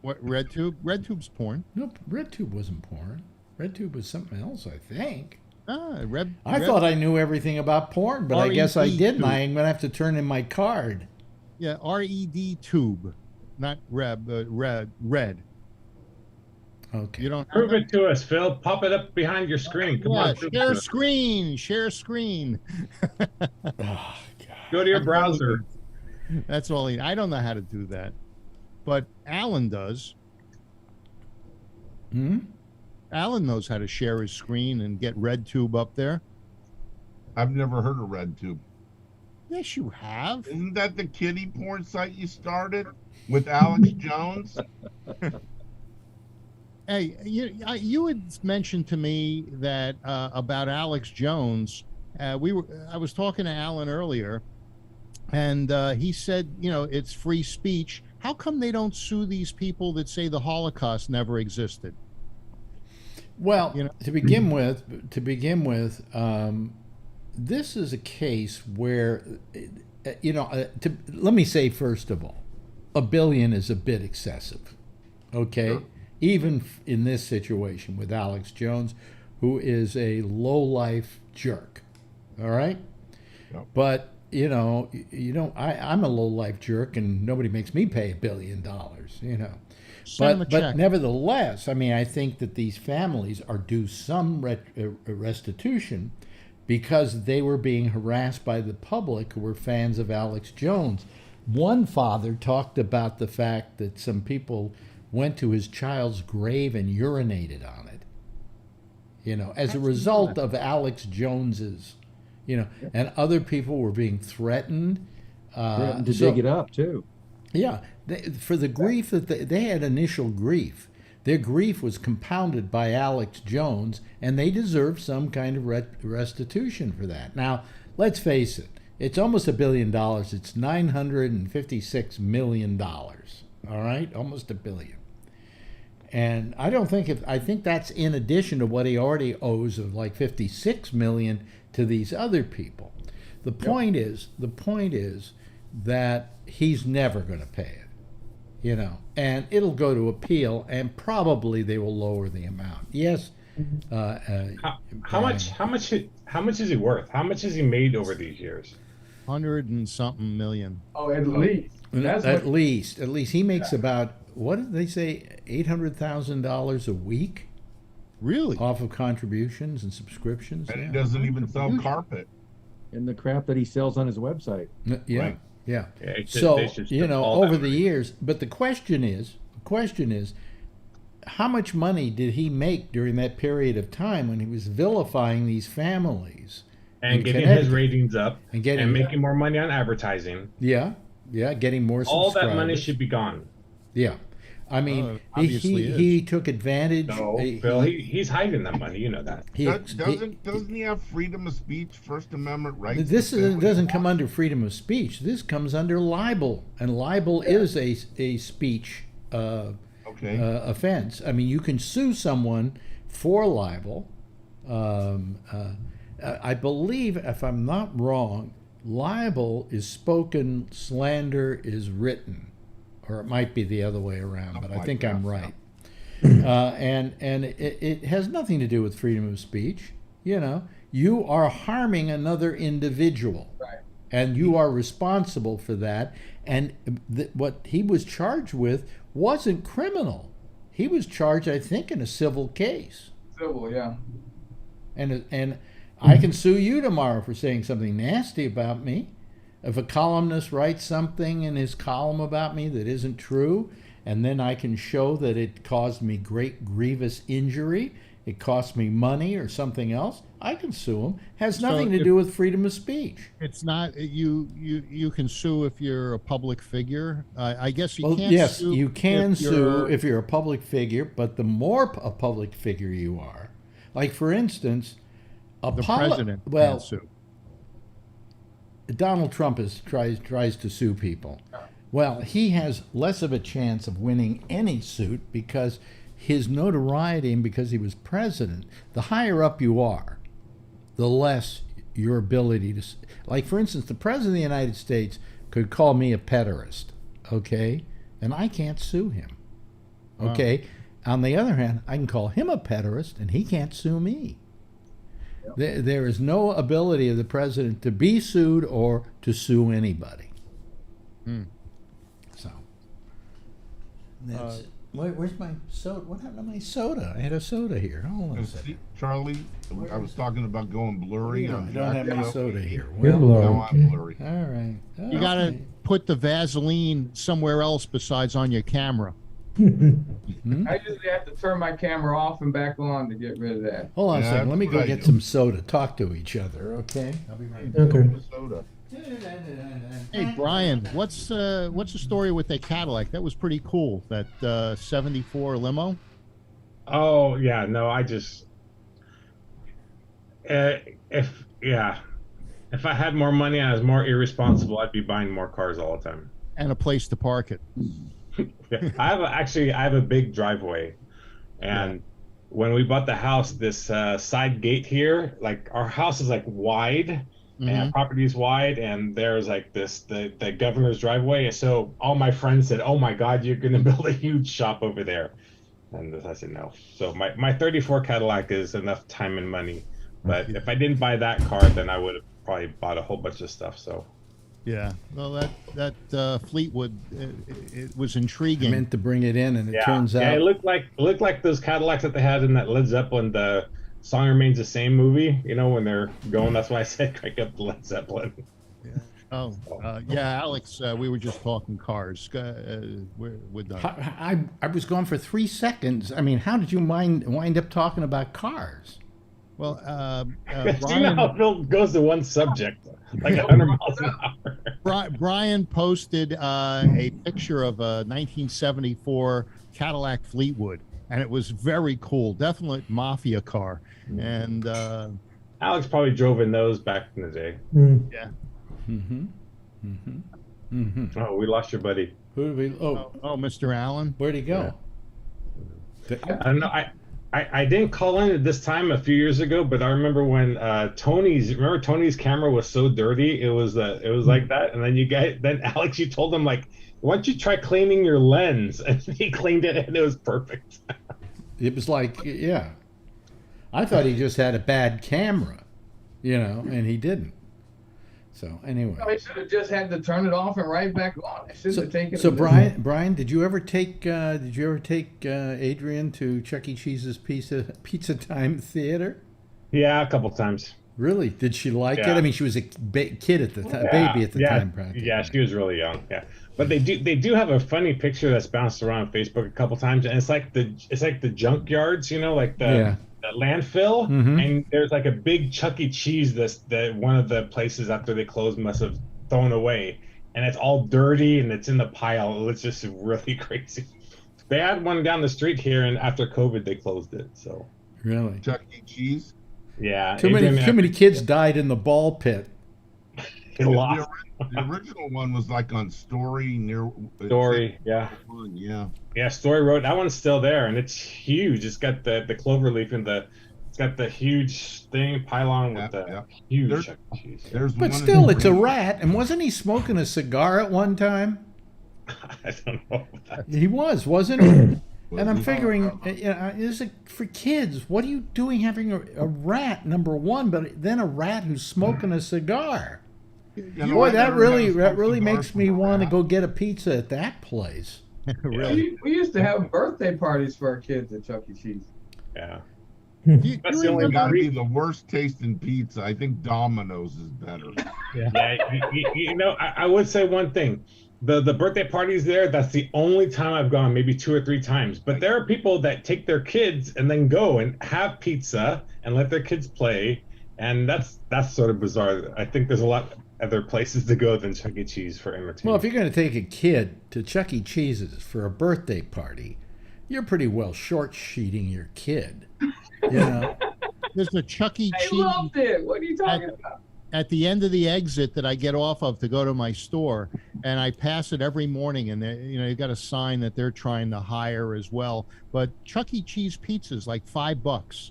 What, RedTube? RedTube's porn. No, RedTube wasn't porn. RedTube was something else, I think. I thought I knew everything about porn, but I guess I RED didn't. tube. I'm going to have to turn in my card. Yeah, RED Tube, not Red. Okay. You don't have Prove that? it to us, Phil. Pop it up behind your screen. Come Yeah, on. prove it share to us. screen. Share screen. Oh, God. Go to your browser. That's all. I don't know how to do that, but Alan does. Hmm? Alan knows how to share his screen and get RedTube up there. I've never heard of RedTube. Yes, you have. Isn't that the kiddie porn site you started with Alex Jones? Hey, you had mentioned to me that about Alex Jones. I was talking to Alan earlier, and he said, it's free speech. How come they don't sue these people that say the Holocaust never existed? Well, You know? to begin with, this is a case where, let me say first of all, $1 billion is a bit excessive. Okay, Sure. Even in this situation with Alex Jones, who is a low-life jerk. All right, Yep. but I'm a low-life jerk, and nobody makes me pay $1 billion. Send him a But check. nevertheless, I mean, I think that these families are due some restitution because they were being harassed by the public who were fans of Alex Jones. One father talked about the fact that some people went to his child's grave and urinated on it, as a result of Alex Jones's, and other people were being threatened. Threatened to so- dig it up too. yeah, for the grief that they had initial grief. Their grief was compounded by Alex Jones, and they deserve some kind of restitution for that. Now, let's face it, it's almost $1 billion. It's $956 million. All right, almost $1 billion. And I think that's in addition to what he already owes of like $56 million to these other people. The point is that he's never going to pay it, and it'll go to appeal, and probably they will lower the amount. Yes. How much is he worth? How much has he made over these years? 100 and something million. Oh, at least. That's At what, least he makes about, what did they say, $800,000 a week Really? off of contributions and subscriptions. And he Yeah. doesn't even sell carpet. And the crap that he sells on his website. Yeah, Right. yeah. Yeah, they should So strip all that over the money. years, but the question is, how much money did he make during that period of time when he was vilifying these families And in getting his Connecticut? ratings up And getting- and making more money on advertising. Yeah, getting more All subscribers. that money should be gone. Yeah, I mean, obviously is. he took advantage. No, Phil, he's hiding that money. You know that. Doesn't he have freedom of speech, First Amendment rights? This to say what he doesn't come wants? under freedom of speech. This comes under libel, and libel is a speech Okay. offense. I mean, you can sue someone for libel. I believe, if I'm not wrong, libel is spoken, slander is written, or it might be the other way around. But I Something think like I'm that, right. And it has nothing to do with freedom of speech. You know, you are harming another individual, Right. and you are responsible for that. And what he was charged with wasn't criminal. He was charged, I think, in a civil case. Civil, yeah. And I can sue you tomorrow for saying something nasty about me. If a columnist writes something in his column about me that isn't true, and then I can show that it caused me great grievous injury, it cost me money or something else, I can sue him. Has nothing to do with freedom of speech. It's not you can sue if you're a public figure. I guess you Well, can't. yes, sue you can if sue you're- if you're a public figure, but the more a public figure you are, like for instance, the president well, can sue. Donald Trump tries to sue people. Well, he has less of a chance of winning any suit because his notoriety and because he was president, the higher up you are, the less your ability to, like for instance, the president of the United States could call me a pederast, okay? And I can't sue him, okay? Wow. On the other hand, I can call him a pederast and he can't sue me. Yep. There is no ability of the president to be sued or to sue anybody. So, that's where's my soda? What happened to my soda? I had a soda here. Hold on a second. Charlie, I was talking about going blurry. I don't have any soda here. You're Well, Now I'm blurry. all right. You gotta put the Vaseline somewhere else besides on your camera. I usually have to turn my camera off and back on to get rid of that. Hold on a Yeah, second. Let me that's go what I get do. some soda. Talk to each other, okay? I'll be right back. Okay. Soda. Hey Brian, what's the story with that Cadillac? That was pretty cool. That 74 limo. Oh yeah, no, I just if I had more money and I was more irresponsible, I'd be buying more cars all the time. And a place to park it. Yeah, I have a big driveway, and when we bought the house, this side gate here, like our house is like wide. And property is wide, and there's like the governor's driveway. So all my friends said, "Oh my God, you're going to build a huge shop over there," and I said no. So my 34 Cadillac is enough time and money, but if I didn't buy that car, then I would have probably bought a whole bunch of stuff. So Yeah. Well, that Fleetwood, it was I intriguing. meant to bring it in, and it turns yeah, out it looked like those Cadillacs that they had in that Led Zeppelin, the Song Remains the Same movie. You know, when they're going. That's why I said crank up the Led Zeppelin. Oh, yeah, Alex, we were just talking cars. We're done. I was gone for 3 seconds. I mean, how did you wind up talking about cars? Well, Do you know Brian, how Phil goes to one subject like 100 miles an hour? Brian posted a picture of a 1974 Cadillac Fleetwood, and it was very cool. Definitely mafia car. And Alex probably drove in those back in the day. yeah. Oh, we lost your buddy. Who did we? Oh, Mr. Allen. where'd he go? I don't know. I didn't call in at this time a few years ago, but I remember when Tony's camera was so dirty, it was like that. And then Alex, you told him like, why don't you try cleaning your lens? And he cleaned it and it was perfect. It was like, yeah. I thought he just had a bad camera, and he didn't. So anyway. I should have just had to turn it off and right back on. I shouldn't have taken it. So Brian, did you ever take Adrian to Chuck E. Cheese's Pizza Time Theater? Yeah, a couple times. Really? Did she like it? Yeah. I mean, she was a kid at the time, baby at the time, practically. Yeah, she was really young. Yeah, but they do have a funny picture that's bounced around on Facebook a couple times, and it's like the junkyards, like the landfill, and there's like a big Chuck E. Cheese that one of the places after they closed must have thrown away, and it's all dirty and it's in the pile. It's just really crazy. They had one down the street here, and after COVID they closed it. So Really? Chuck E. Cheese. yeah, Too many kids died in the ball pit. A lot. The original one was like on Story near Story, yeah. Yeah. Story Road. That one's still there, and it's huge. It's got the clover leaf and it's got the huge thing pylon with the huge Chuck E. Cheese. There's But one still, in it's a rat. And wasn't he smoking a cigar at one time? I don't know. He was, wasn't he? And I'm figuring, is it for kids? What are you doing having a rat, number one, but then a rat who's smoking a cigar? Boy, that really makes me want to go get a pizza at that place. Really? We used to have birthday parties for our kids at Chuck E. Cheese. Yeah. That's got to be the worst tasting pizza. I think Domino's is better. Yeah, you know, I would say one thing. The birthday parties there, that's the only time I've gone, maybe 2 or 3 times. But there are people that take their kids and then go and have pizza and let their kids play. And that's sort of bizarre. I think there's a lot other places to go than Chuck E. Cheese for entertainment. Well, if you're going to take a kid to Chuck E. Cheese's for a birthday party, you're pretty well short-sheeting your kid. You know? There's a Chuck E. I Cheese loved it. What are you talking about? at the end of the exit that I get off of to go to my store, and I pass it every morning, and you got a sign that they're trying to hire as well. But Chuck E. Cheese pizza is like $5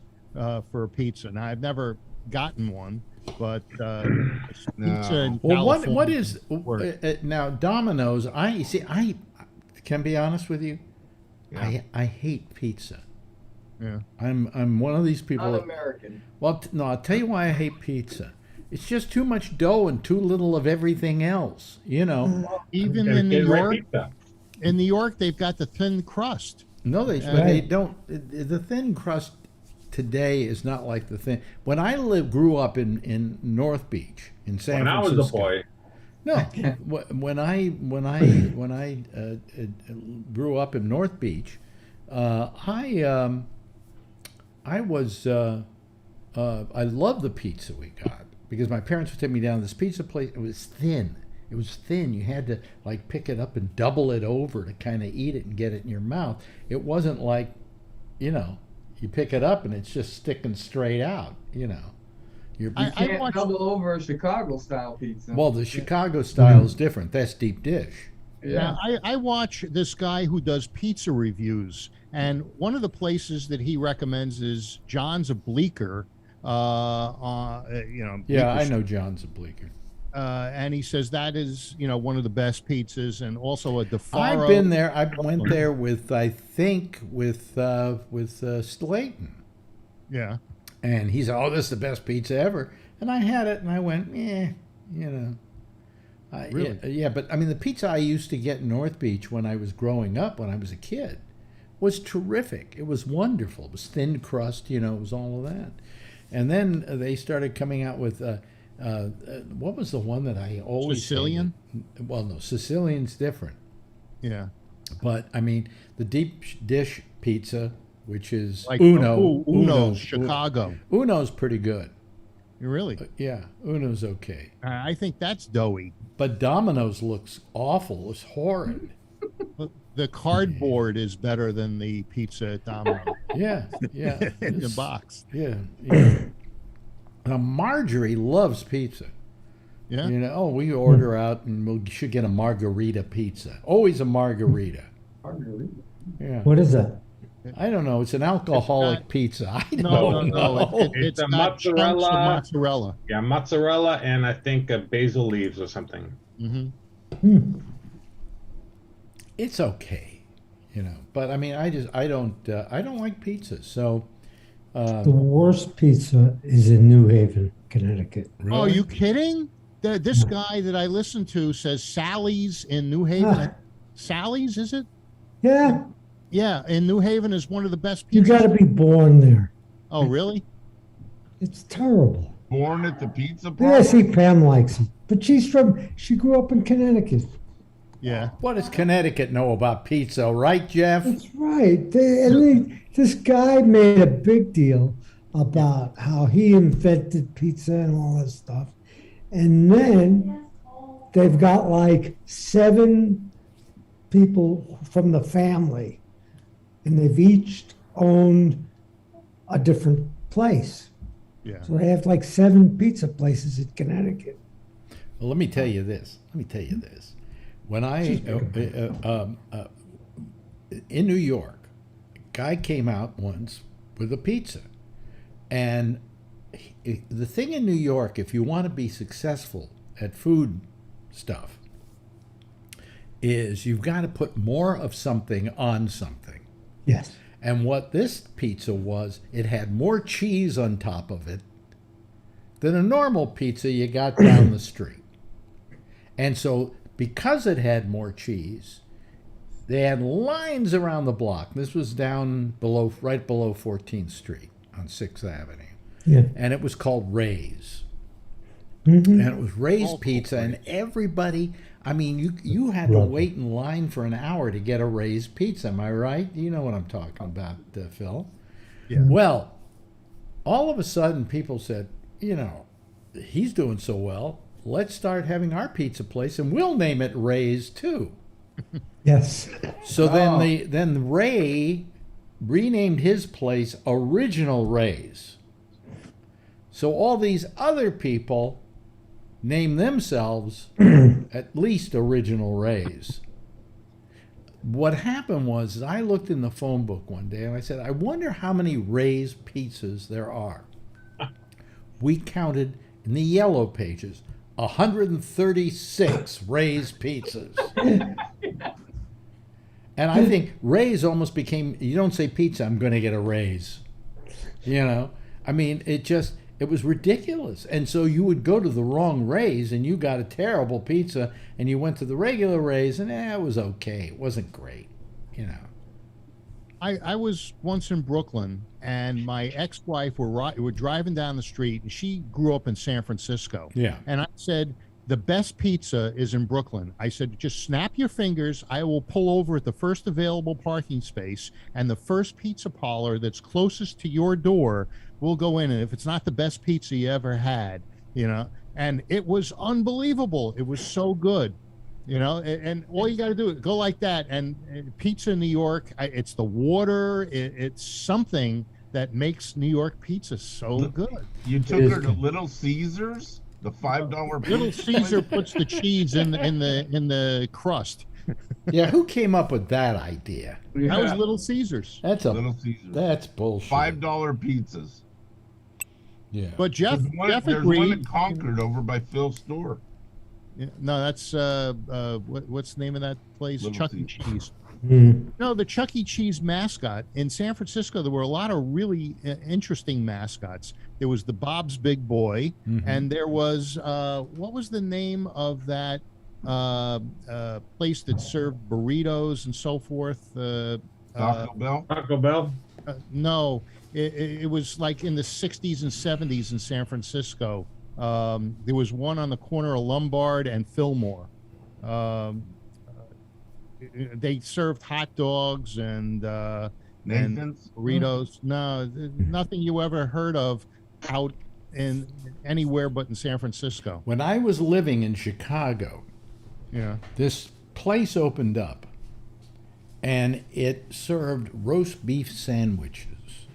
for a pizza. Now I've never gotten one, but pizza in well, California what is now Domino's? I can be honest with you. Yeah. I hate pizza. Yeah, I'm one of these people. Un-American. Well, no, I'll tell you why I hate pizza. It's just too much dough and too little of everything else. You know. even And in New kid-right York, pizza. they've got the thin crust. No, they don't. The thin crust today is not like the thin. When I grew up in North Beach in San When I Francisco. was a boy. No, when I grew up in North Beach, I loved the pizza we got because my parents would take me down to this pizza place. It was thin. It was thin. You had to like pick it up and double it over to kind of eat it and get it in your mouth. It wasn't like, you pick it up and it's just sticking straight out. You Can't double over a Chicago style pizza. well, the Chicago style is different. That's deep dish. Yeah. Now, I watch this guy who does pizza reviews, and one of the places that he recommends is John's of Bleecker. Yeah, Bleecker I know John's a Bleecker. and he says that is one of the best pizzas, and also a DeFaro. I've been there. I went there with Slayton, Yeah, and he said, "Oh, this is the best pizza ever." And I had it, and I went, Really? yeah. But I mean, the pizza I used to get in North Beach when I was growing up, when I was a kid, was terrific. It was wonderful. It was thin crust, it was all of that. And then they started coming out with what was the one that I always Sicilian? hated? Well, no, Sicilian's different. yeah. But I mean, the deep dish pizza, which is Like Uno's Chicago. Uno's pretty good. Really? Yeah, Uno's okay. I think that's doughy. But Domino's looks awful. It's horrid. The cardboard is better than the pizza at Domino's Yeah. in the box. Yeah. Now Marjorie loves pizza. Yeah. We order out and we should get a margarita pizza. Always a margarita. Margarita. Yeah. What is that? I don't know. It's an alcoholic pizza. I No, don't no. know. It's a got chunks of mozzarella. mozzarella. Yeah, mozzarella and I think basil leaves or something. Mm-hmm. It's okay, But I mean, I don't like pizza. So The worst pizza is in New Haven, Connecticut. Oh, are you kidding? This guy that I listen to says Sally's in New Haven. Ah. Sally's, is it? Yeah, Yeah, in New Haven is one of the best pizzas. you got to be born there. Oh, really? It's terrible. Born at the pizza Yeah, parlor? see, Pam likes it, but she grew up in Connecticut. Yeah. what does Connecticut know about pizza, right, Jeff? That's right. This guy made a big deal about how he invented pizza and all this stuff. And then they've got like 7 people from the family, and they've each owned a different place. Yeah. So they have like 7 pizza places in Connecticut. Well, let me tell you this. When I in New York, a guy came out once with a pizza, and the thing in New York, if you want to be successful at food stuff, is you've got to put more of something on something. Yes. And what this pizza was, it had more cheese on top of it than a normal pizza you got down the street. And so, because it had more cheese, they had lines around the block. This was down below, right below 14th Street on 6th Avenue. Yeah. And it was called Ray's. Mm-hmm. And it was Ray's Pizza, and everybody, I mean, you had to Love it. wait in line for an hour to get a Ray's Pizza. Am I right? You know what I'm talking about, Phil. Yeah. Well, all of a sudden, people said, you know, he's doing so well. Let's start having our pizza place, and we'll name it Ray's too. Yes. So then Ray renamed his place Original Ray's. So all these other people name themselves at least Original Ray's. What happened was I looked in the phone book one day and I said, I wonder how many Ray's pizzas there are. We counted in the yellow pages 136 Ray's pizzas. And I think Ray's almost became, you don't say pizza, I'm going to get a Ray's. You know, I mean, it was ridiculous. And so you would go to the wrong Ray's and you got a terrible pizza, and you went to the regular Ray's and it was okay. It wasn't great, you know. I was once in Brooklyn, and my ex-wife were driving down the street, and she grew up in San Francisco. Yeah. And I said, the best pizza is in Brooklyn. I said, just snap your fingers. I will pull over at the first available parking space, and the first pizza parlor that's closest to your door will go in. And if it's not the best pizza you ever had, you know, and it was unbelievable. It was so good. You know, and all you got to do is go like that. And pizza in New York, it's the water. It's something that makes New York pizza so good. You took her to Little Caesars, the $5 pizza. Little Caesar puts the cheese in the crust. Yeah, who came up with that idea? That was Little Caesars. Little Caesars. That's bullshit. $5 pizzas. Yeah. But Jeff There's one agreed. in Concord over by Phil's store. Yeah, no, that's what's the name of that place? Little Chuck E. Caesars. Cheese. Mm. No, the Chuck E. Cheese mascot in San Francisco. There were a lot of really interesting mascots. There was the Bob's Big Boy, and there was what was the name of that place that served burritos and so forth? Taco Bell. Taco Bell. No, it was like in the 60s and 70s in San Francisco. There was one on the corner of Lombard and Fillmore. They served hot dogs and Nathan's. burritos. No, nothing you ever heard of out in anywhere but in San Francisco. When I was living in Chicago, Yeah. this place opened up and it served roast beef sandwiches.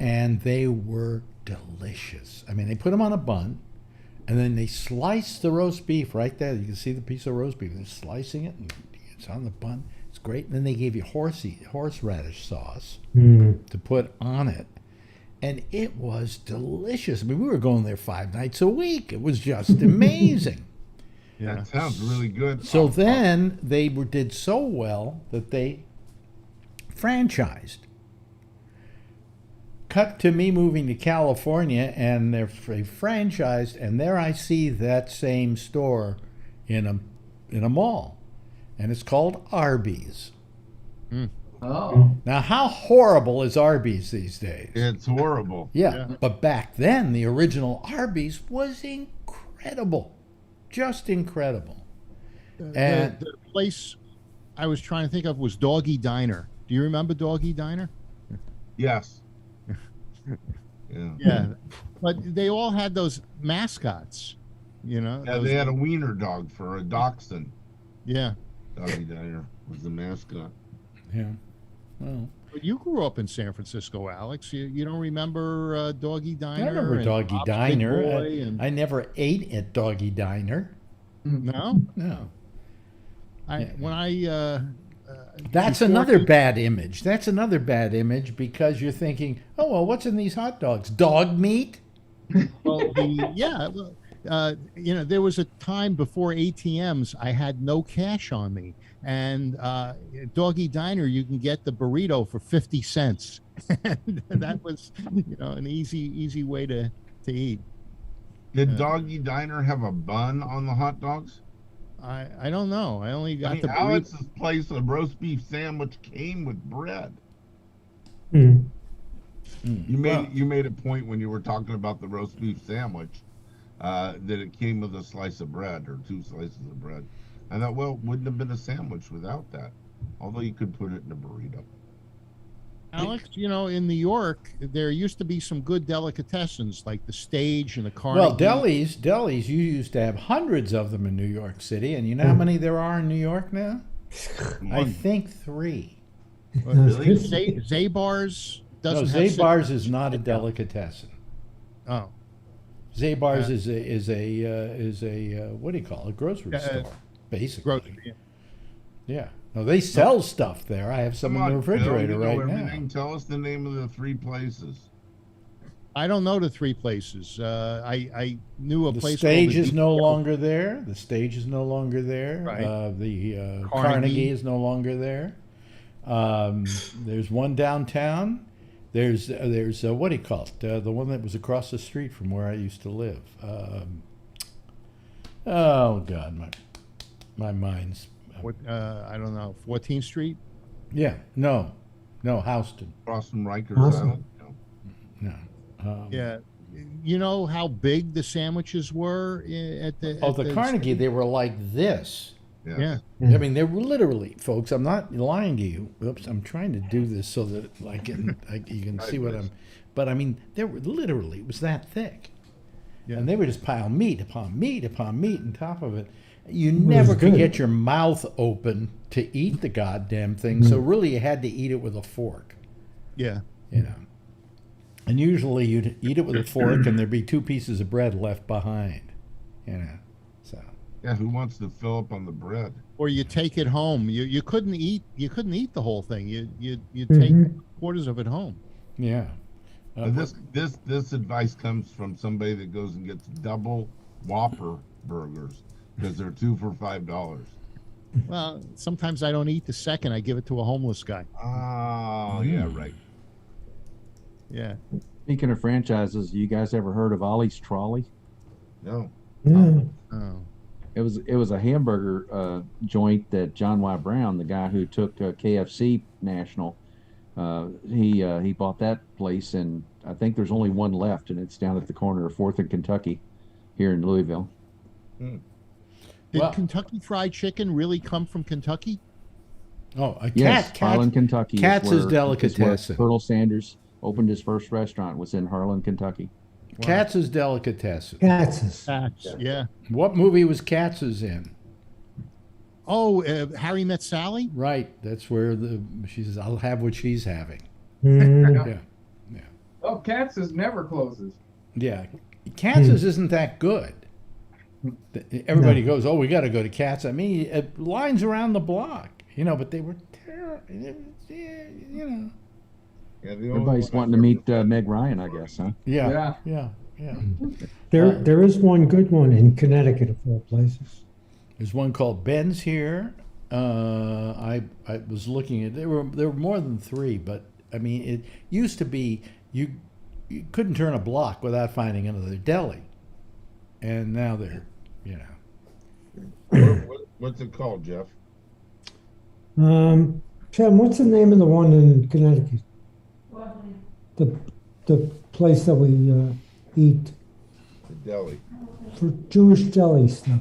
And they were delicious. I mean, they put them on a bun, and then they slice the roast beef right there. You can see the piece of roast beef. They're slicing it, and it's on the bun. It's great. And then they gave you horseradish sauce to put on it, and it was delicious. I mean, we were going there 5 nights a week. It was just amazing. Yeah. That sounds really good. So then they did so well that they franchised. Cut to me moving to California, and they're franchised, and there I see that same store in a mall, and it's called Arby's. Oh. Now, how horrible is Arby's these days? It's horrible. Yeah, but back then, the original Arby's was incredible, just incredible. And The place I was trying to think of was Doggy Diner. Do you remember Doggy Diner? Yes. Yeah. Yeah, but they all had those mascots, you know. Yeah, those- they had a wiener dog for a dachshund. yeah. Doggy Diner was the mascot. yeah, well, But you grew up in San Francisco, Alex. You don't remember Doggy Diner? I remember and Doggy Bob's Big Diner. Boy and- I never ate at Doggy Diner. no, No. when I That's before another he- bad image. That's another bad image because you're thinking, oh, well, what's in these hot dogs? Dog meat? well, well, there was a time before ATMs, I had no cash on me. And Doggy Diner, you can get the burrito for 50 cents. And that was, an easy way to eat. Did Doggy Diner have a bun on the hot dogs? I don't know. I only got the burrito. Alex's place, a roast beef sandwich came with bread. Mm. You made a point when you were talking about the roast beef sandwich that it came with a slice of bread or 2 slices of bread. I thought, well, it wouldn't have been a sandwich without that. Although you could put it in a burrito. Alex, in New York, there used to be some good delicatessens like the Stage and the Carnegie. Well, delis, you used to have hundreds of them in New York City. And you know how many there are in New York now? I think 3. Really? Zabar's No, doesn't have Zabar's is not a delicatessen. Oh. Zabar's is a what do you call it? A grocery store, basically. Grocery, Yeah. No, they sell stuff there. I have some in the refrigerator right everything. now. Tell us the name of the 3 places. I don't know the 3 places. I knew a The place. Stage called is no longer there. The Stage is no longer there. Right. The Carnegie. Carnegie is no longer there. There's one downtown. There's what do you call it? The one that was across the street from where I used to live. Oh God, my mind's. What, I don't know. 14th Street. Yeah, no, Houston. Across from Rikers Awesome. Island. No. No. Yeah. You know how big the sandwiches were at the. Oh, at the Carnegie, they were like this. Yeah. I mean, they were literally, folks. I'm not lying to you. Oops, I'm trying to do this so that you can see what I'm. But I mean, they were literally, it was that thick, and they would just pile meat upon meat upon meat on top of it. You never could get your mouth open to eat the goddamn thing. So really, you had to eat it with a fork. Yeah. And usually you'd eat it with a fork, and there'd be 2 pieces of bread left behind. So. Yeah, who wants to fill up on the bread? Or you take it home. You couldn't eat the whole thing. You take quarters of it home. Yeah. This advice comes from somebody that goes and gets double Whopper burgers because they're 2 for $5. Well, sometimes I don't eat the second. I give it to a homeless guy. Oh, yeah, right. Yeah. Speaking of franchises, you guys ever heard of Ollie's Trolley? No. Yeah. Oh. It was a hamburger joint that John Y. Brown, the guy who took KFC national, he bought that place, and I think there's only one left, and it's down at the corner of 4th and Kentucky, here in Louisville. Did Kentucky Fried Chicken really come from Kentucky? Oh, Yes, Harlan, Kentucky. Katz's Delicatessen. Colonel Sanders opened his first restaurant, was in Harlan, Kentucky. Katz's Delicatessen. Katz's. Yeah. What movie was Katz's in? Oh, Harry Met Sally? Right. That's where she says, I'll have what she's having. Mm. Yeah. Oh, Katz's never closes. Yeah. Katz's isn't that good. Everybody goes, oh, we got to go to Katz. I mean, lines around the block, but they were terrible. Yeah, Everybody's wanting to meet Meg Ryan, I guess, huh? Yeah. There is one good one in Connecticut, of all places. There's one called Ben's here. I was looking at there were more than 3, but I mean it used to be you couldn't turn a block without finding another deli, and now they're What's it called, Jeff? Sam, what's the name of the one in Connecticut? The place that we eat The deli. for Jewish deli stuff.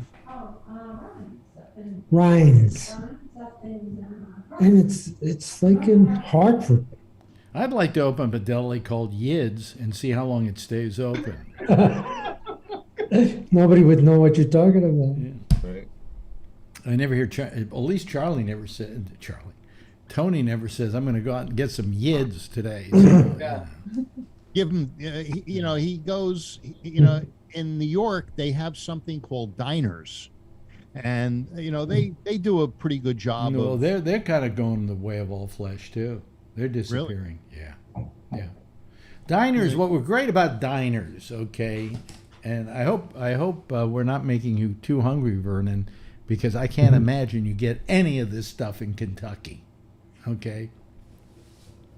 Ryan's. And it's like in Hartford. I'd like to open up a deli called Yid's and see how long it stays open. Nobody would know what you're talking about. Yeah. Right. I never hear, at least Charlie never said, Tony never says, I'm going to go out and get some Yids today. So, Yeah. Give him, he goes, in New York, they have something called diners. And, they do a pretty good job. Well, they're kind of going the way of all flesh, too. They're disappearing. Yeah. Diners, what we're great about diners, okay, And I hope we're not making you too hungry, Vernon, because I can't imagine you get any of this stuff in Kentucky. Okay.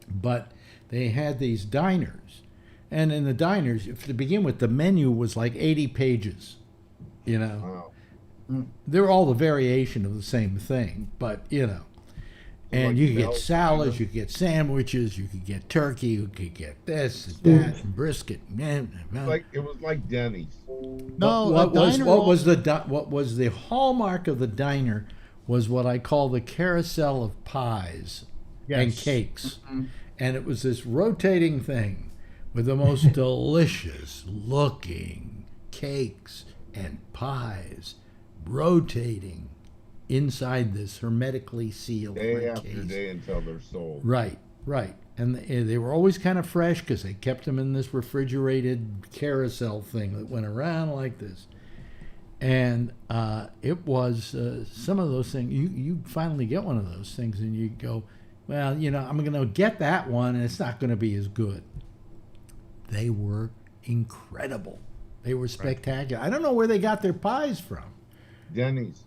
But they had these diners, and in the diners, to begin with, the menu was like 80 pages. You know, they're all the variation of the same thing, but you know. And Like you could get Bell's salads, Diner. you could get sandwiches, you could get turkey, you could get this and that, and brisket. It was like Denny's. No, what was diner what was the hallmark of the diner was what I call the carousel of pies and Yes. cakes, and it was this rotating thing with the most delicious looking cakes and pies rotating inside this hermetically sealed Day case. after day until they're sold. Right, right. And they were always kind of fresh because they kept them in this refrigerated carousel thing that went around like this. And it was some of those things. You finally get one of those things and you go, well, you know, I'm going to get that one and it's not going to be as good. They were incredible. They were spectacular. I don't know where they got their pies from. Denny's.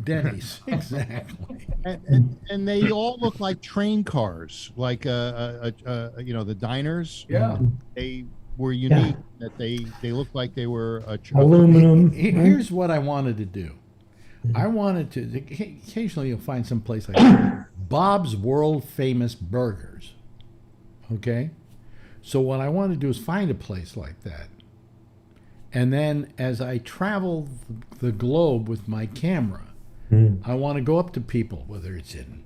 Denny's, exactly. and they all look like train cars, like you know, the diners. Yeah. They were unique that they looked like they were Aluminum. Here's what I wanted to do. I wanted to. Occasionally, you'll find some place like Bob's World Famous Burgers. Okay, so what I want to do is find a place like that, and then as I travel the globe with my camera, I want to go up to people, whether it's in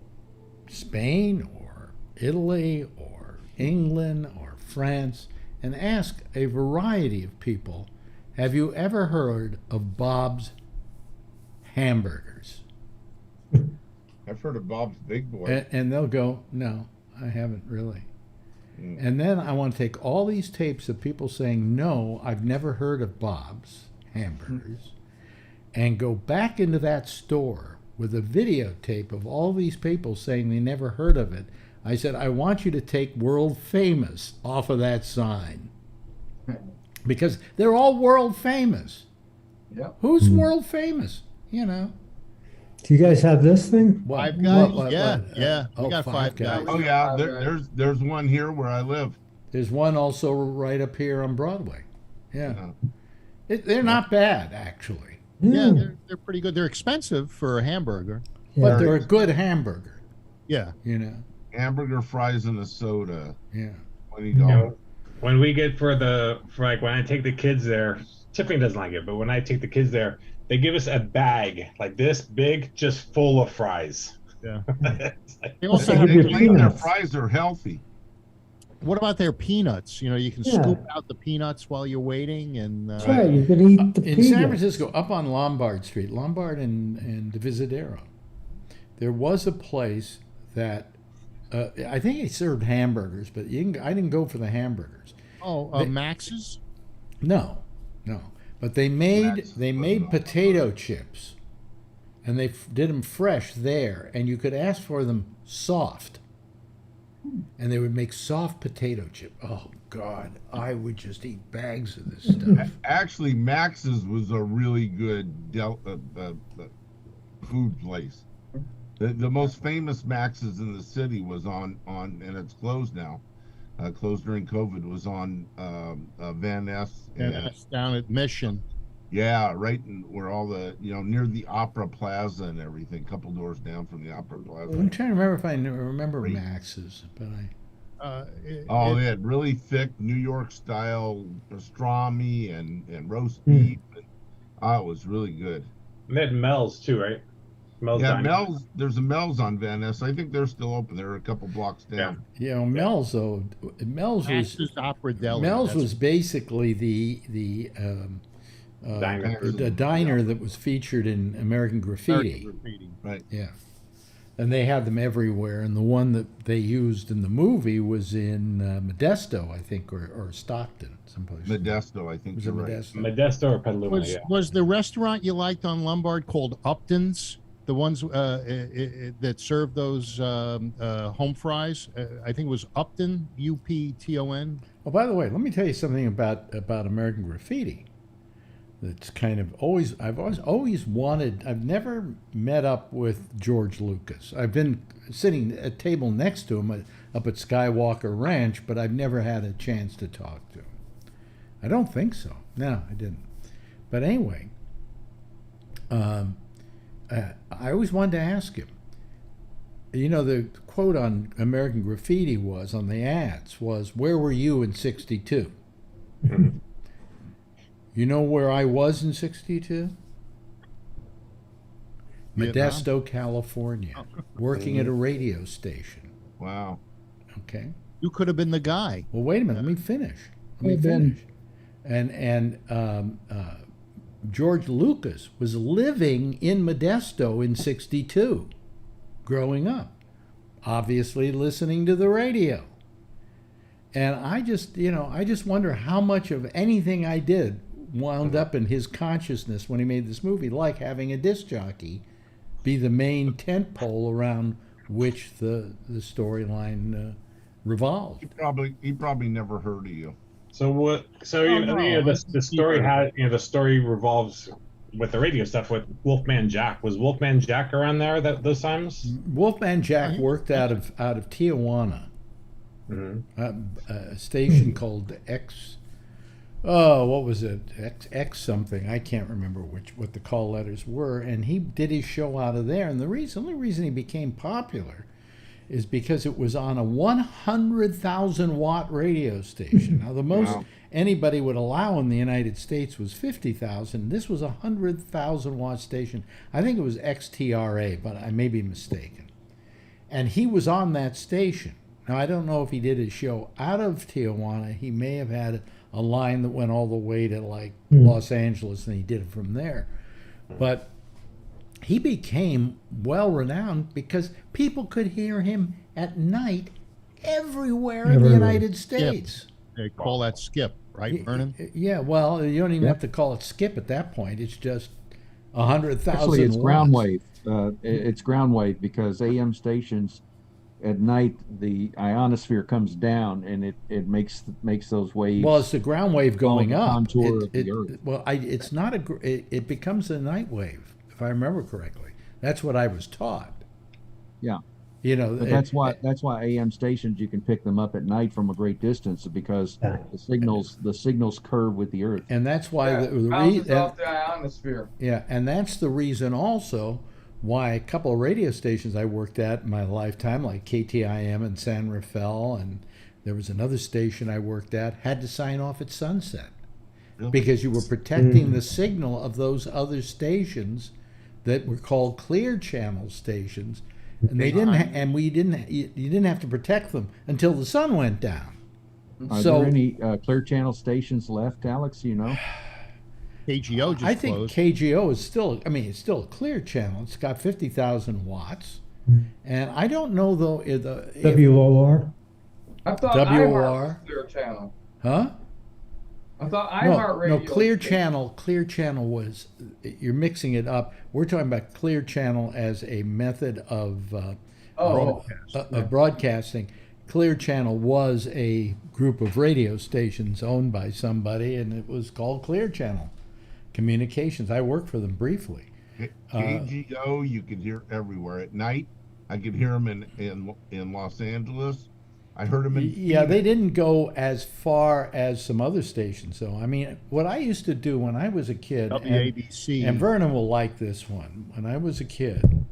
Spain or Italy or England or France, and ask a variety of people, have you ever heard of Bob's Hamburgers? I've heard of Bob's Big Boy. And they'll go, no, I haven't really. And then I want to take all these tapes of people saying, no, I've never heard of Bob's Hamburgers, and go back into that store with a videotape of all these people saying they never heard of it. I said, I want you to take world famous off of that sign. Because they're all world famous. Yep. Who's world famous? You know. Do you guys have this thing? What, Five Guys? what, Yeah. We oh, got Five Guys. Oh yeah, there's one here where I live. There's one also right up here on Broadway. Yeah. Yeah. They're not bad, actually. Yeah, they're pretty good. They're expensive for a hamburger. But they're a good hamburger, Yeah. you know. Hamburger, fries, and a soda. Yeah. $20. You know, when we get for like when I take the kids there, Tiffany doesn't like it, but when I take the kids there, they give us a bag like this big, just full of fries. Yeah. It's like, They also They have your claim their peanuts. fries are healthy. What about their peanuts? You know, you can Yeah. scoop out the peanuts while you're waiting, and That's right. You could eat the In peanuts. San Francisco, up on Lombard Street, Lombard and Divisadero, there was a place that I think it served hamburgers, but I didn't go for the hamburgers. Max's. No. But they made Max they was made not- potato chips, and they did them fresh there, and you could ask for them soft, and they would make soft potato chip. Oh God, I would just eat bags of this stuff. Actually, Max's was a really good food place. The most famous Max's in the city was on and it's closed now. Closed during COVID, was on Van Ness. And that's down at Mission. Yeah, right in where all the, near the Opera Plaza and everything, couple doors down from the Opera Plaza. I'm trying to remember if I remember Great. Max's, but They had really thick New York style pastrami and roast beef. And, it was really good. they had Mel's too, right? Mel's Yeah, Diner. Mel's. There's a Mel's on Van Ness. I think they're still open. They're a couple blocks down. Mel's though, Mel's was Max's Opera Deli. Mel's That's- was basically the Diner. the diner that was featured in American Graffiti. Right. Yeah. And they had them everywhere. And the one that they used in the movie was in Modesto, I think, or Stockton, someplace. Modesto, I think Was you're it right. Modesto? Modesto or Petaluma, yeah. Was the restaurant you liked on Lombard called Upton's? The ones that served those home fries? I think it was Upton, Upton. Oh, by the way, let me tell you something about American Graffiti. that's kind of always wanted. I've never met up with George Lucas. I've been sitting at a table next to him up at Skywalker Ranch, but I've never had a chance to talk to him. I don't think so. No, I didn't. But anyway, I always wanted to ask him. You know, the quote on American Graffiti was, on the ads, was, "Where were you in '62?" You know where I was in '62? Modesto, California, working at a radio station. Wow. Okay. You could have been the guy. Well, wait a minute. Let me finish. And George Lucas was living in Modesto in '62, growing up, obviously listening to the radio. And I just wonder how much of anything I did wound up in his consciousness when he made this movie, like having a disc jockey be the main tent pole around which the storyline revolved. He probably never heard of you. So what? So the story had the story revolves with the radio stuff with Wolfman Jack. Was Wolfman Jack around there those times? Wolfman Jack worked out of Tijuana, a station called X. Oh, what was it? X something. I can't remember what the call letters were. And he did his show out of there. And the only reason he became popular is because it was on a 100,000 watt radio station. Now, the most anybody would allow in the United States was 50,000. This was a 100,000 watt station. I think it was XTRA, but I may be mistaken. And he was on that station. Now, I don't know if he did his show out of Tijuana. He may have had a line that went all the way to like Los Angeles, and he did it from there. But he became well-renowned because people could hear him at night everywhere in the United States. They call that skip, right, Vernon? Yeah, well, you don't even have to call it skip at that point. It's just 100,000 Actually, it's watts. ground wave. It's ground wave because AM stations at night the ionosphere comes down and it makes those waves. Well, it's the ground wave going up. Contour of the Earth. Well, it's not it becomes a night wave, if I remember correctly. That's what I was taught. Yeah. You know, but that's why AM stations, you can pick them up at night from a great distance because the signals curve with the Earth. And that's why bounces off the ionosphere. Yeah, and that's the reason also why a couple of radio stations I worked at in my lifetime, like KTIM in San Rafael, and there was another station I worked at, had to sign off at sunset because you were protecting the signal of those other stations that were called clear channel stations, and they didn't, you didn't have to protect them until the sun went down. Are there any clear channel stations left, Alex? You know. KGO just I think closed. KGO is still, it's still a clear channel. It's got 50,000 watts. And I don't know, though, WOR? I thought WOR. iHeart was clear channel. Huh? I thought iHeartRadio. No, Clear Channel was, you're mixing it up. We're talking about Clear Channel as a method of broadcasting. Clear Channel was a group of radio stations owned by somebody, and it was called Clear Channel Communications. I worked for them briefly. KGO, you could hear everywhere. At night, I could hear them in Los Angeles. I heard them in Phoenix. They didn't go as far as some other stations, though. I mean, what I used to do when I was a kid, WABC. and Vernon will like this one. When I was a kid,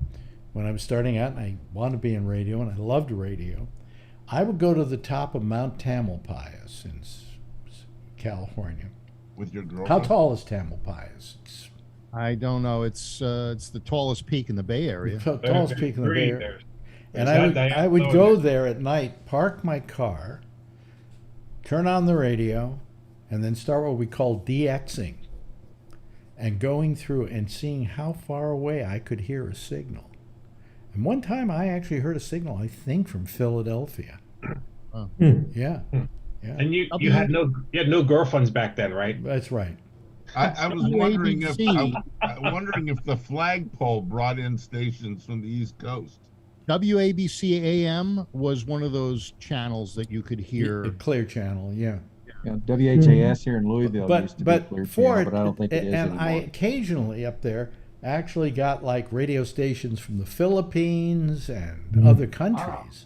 when I was starting out, and I wanted to be in radio, and I loved radio, I would go to the top of Mount Tamalpais in California. With your girlfriend? How tall is Tamalpais? I don't know. It's the tallest peak in the Bay Area. The tallest peak in the Bay Area. And I would There's go there at night, park my car, turn on the radio, and then start what we call DXing, and going through and seeing how far away I could hear a signal. And one time I actually heard a signal, I think, from Philadelphia. Oh. Yeah. And you had no girlfriends back then, right? That's right. I was wondering WABC. I'm wondering if the flagpole brought in stations from the East Coast. WABC AM was one of those channels that you could hear. A Clear Channel, yeah. Yeah, WHAS here in Louisville used to be but Clear for Channel, it, but I don't think it is and anymore. I occasionally up there actually got like radio stations from the Philippines and other countries.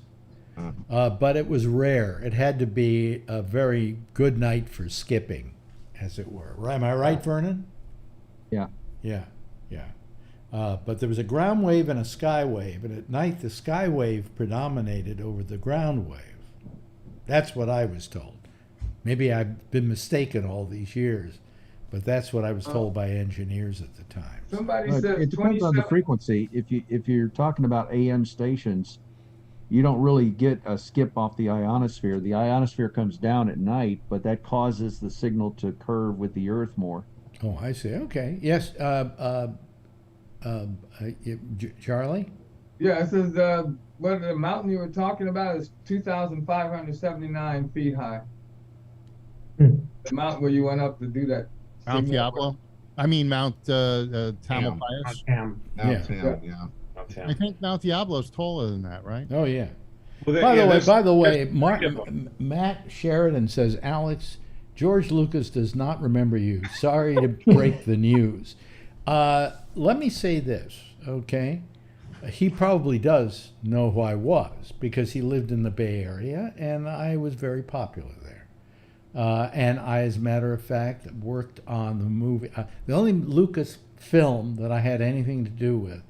But it was rare. It had to be a very good night for skipping, as it were. Am I right, Vernon? Yeah. Yeah, yeah. But there was a ground wave and a sky wave, and at night the sky wave predominated over the ground wave. That's what I was told. Maybe I've been mistaken all these years, but that's what I was told by engineers at the time. Somebody Well, says it depends on the 27. frequency. If you're talking about AM stations, you don't really get a skip off the ionosphere. The ionosphere comes down at night, but that causes the signal to curve with the Earth more. Oh, I see. Okay. Yes. Charlie? Yeah, it says what the mountain you were talking about is 2,579 feet high. The mountain where you went up to do that. Mount signal. Diablo. I mean Mount Tamalpais. Tam. Now, Yeah. yeah. I think Mount Diablo's taller than that, right? Oh, yeah. Well, By the way, there's- Matt Sheridan says, Alex, George Lucas does not remember you. Sorry to break the news. Let me say this, okay? He probably does know who I was because he lived in the Bay Area and I was very popular there. And I, as a matter of fact, worked on the movie. The only Lucas film that I had anything to do with,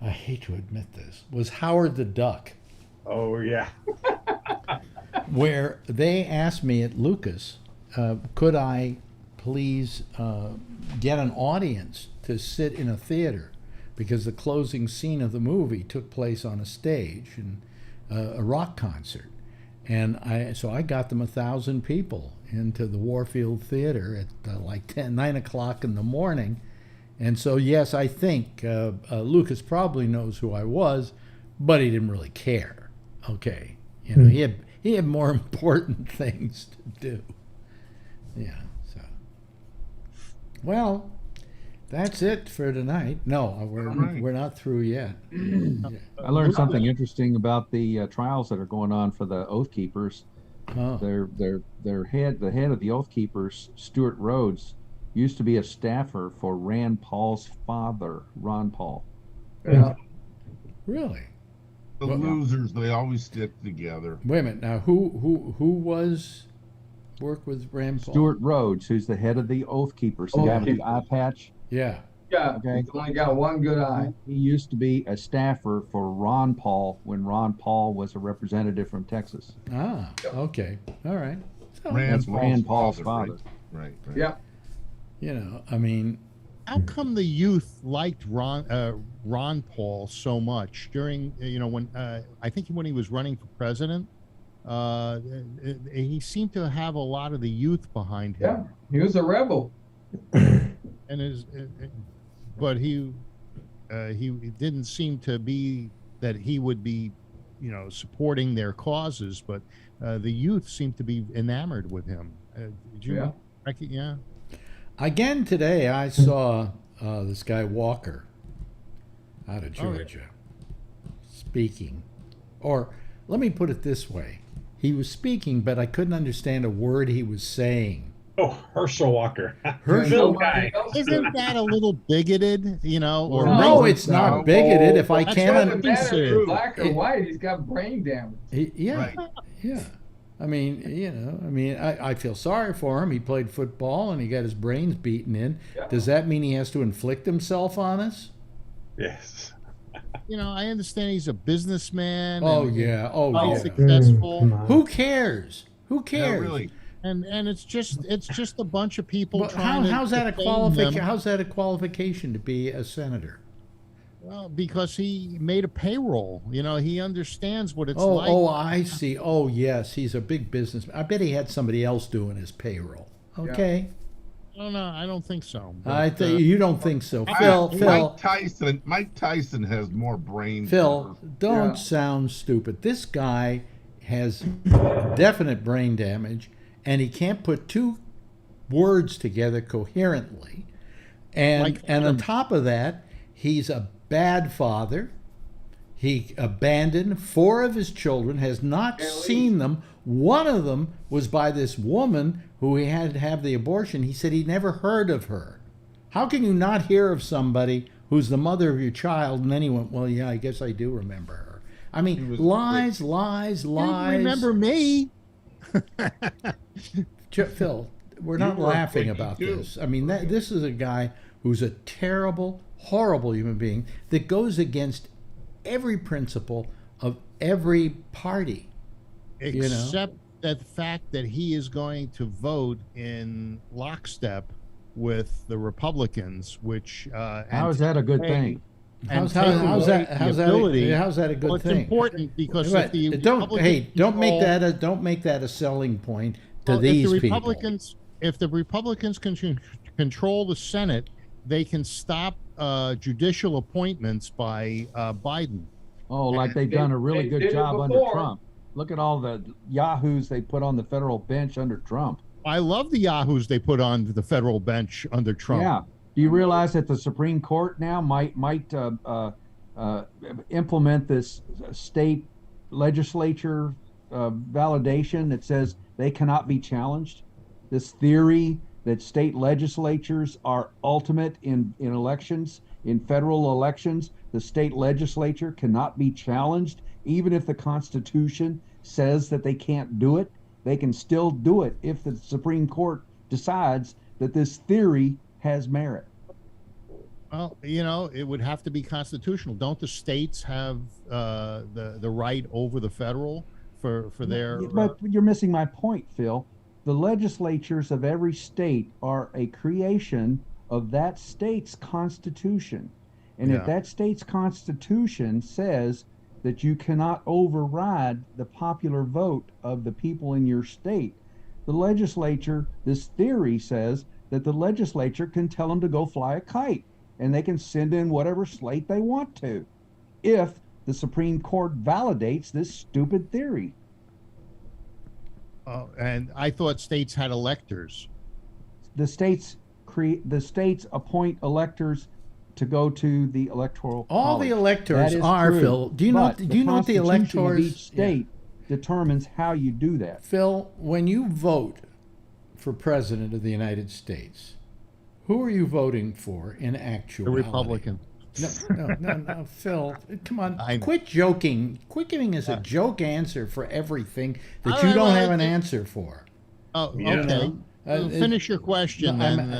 I hate to admit this, was Howard the Duck, Oh yeah. where they asked me at Lucas, could I please get an audience to sit in a theater, because the closing scene of the movie took place on a stage in a rock concert, and so I got them 1,000 people into the Warfield Theater at like 9 o'clock in the morning. And so yes, I think Lucas probably knows who I was, but he didn't really care. Okay, you know, he had more important things to do. Yeah. So, well, that's it for tonight. No, we're not through yet. I learned something interesting about the trials that are going on for the Oath Keepers. Oh. The head of the Oath Keepers, Stuart Rhodes, used to be a staffer for Rand Paul's father, Ron Paul. Yeah. Really? The losers, they always stick together. Wait a minute. Now, who was work with Ramble? Stuart Rhodes, who's the head of the Oath Keepers, the guy with the eye patch. Yeah. Yeah. Okay. He's only got one good eye. He used to be a staffer for Ron Paul when Ron Paul was a representative from Texas. Ah. Okay. All right. So, That's Rand Paul's father. Right. Yeah. you know, I mean, How come the youth liked Ron Paul so much during, when I think when he was running for president, he seemed to have a lot of the youth behind him. Yeah. He was a rebel. And but he didn't seem to be that he would be, supporting their causes, but the youth seemed to be enamored with him. Did you? Yeah. Yeah. again today I saw this guy Walker out of Oh, yeah. Georgia speaking. Or let me put it this way. He was speaking, but I couldn't understand a word he was saying. Oh, Herschel Walker. Herschel Bill guy. Isn't that a little bigoted, or No, it's not bigoted. If I That's can't, what Doesn't matter if true. he's black or white, he's got brain damage. yeah, Right. yeah. I mean, I feel sorry for him. He played football and he got his brains beaten in. Yeah. Does that mean he has to inflict himself on us? Yes. I understand he's a businessman. Oh and yeah, oh quite yeah. successful. Come on. Who cares? Who Yeah, cares? really. And it's just a bunch of people But trying to how's that a defame qualification? them. How's that a qualification to be a senator? Well, because he made a payroll. He understands what it's Oh, like. I see. Oh, yes, he's a big businessman. I bet he had somebody else doing his payroll. Okay, I don't think so. I But, think you don't think so, Phil. Mike Tyson has more brains. Phil, don't Yeah. sound stupid. This guy has definite brain damage, and he can't put two words together coherently. And Like on him. top of that, he's a bad father. He abandoned 4 of his children, has not seen them. One of them was by this woman who he had to have the abortion. He said he never heard of her. How can you not hear of somebody who's the mother of your child? And then he went, well, yeah, I guess I do remember her. I mean, lies, lies, lies. You remember me? Phil, we're not laughing about this. I mean, this is a guy who's a terrible, horrible human being that goes against every principle of every party. Except that the fact that he is going to vote in lockstep with the Republicans, which how is that a good thing? How's that a good thing? It's important because if the don't make that a selling point to these people. If the Republicans can control the Senate, they can stop judicial appointments by Biden. Oh, like they've done a really good job under Trump. Look at all the yahoos they put on the federal bench under Trump. I love the yahoos they put on the federal bench under Trump. Yeah. Do you realize that the Supreme Court now might implement this state legislature validation that says they cannot be challenged? This theory that state legislatures are ultimate in elections, in federal elections, the state legislature cannot be challenged, even if the Constitution says that they can't do it. They can still do it if the Supreme Court decides that this theory has merit. Well, it would have to be constitutional. Don't the states have the right over the federal for their? But you're missing my point, Phil. The legislatures of every state are a creation of that state's constitution. And if that state's constitution says that you cannot override the popular vote of the people in your state, the legislature, this theory says that the legislature can tell them to go fly a kite and they can send in whatever slate they want to if the Supreme Court validates this stupid theory. And I thought states had electors. The states appoint electors to go to the electoral all college. The electors are true, Phil. Do you know what the electors of each state determines how you do that? Phil, when you vote for president of the United States, who are you voting for in actuality? The Republican. No, Phil, come on, quit joking. Quit giving us a joke answer for everything that you don't have an answer for. Oh, okay. Finish your question then.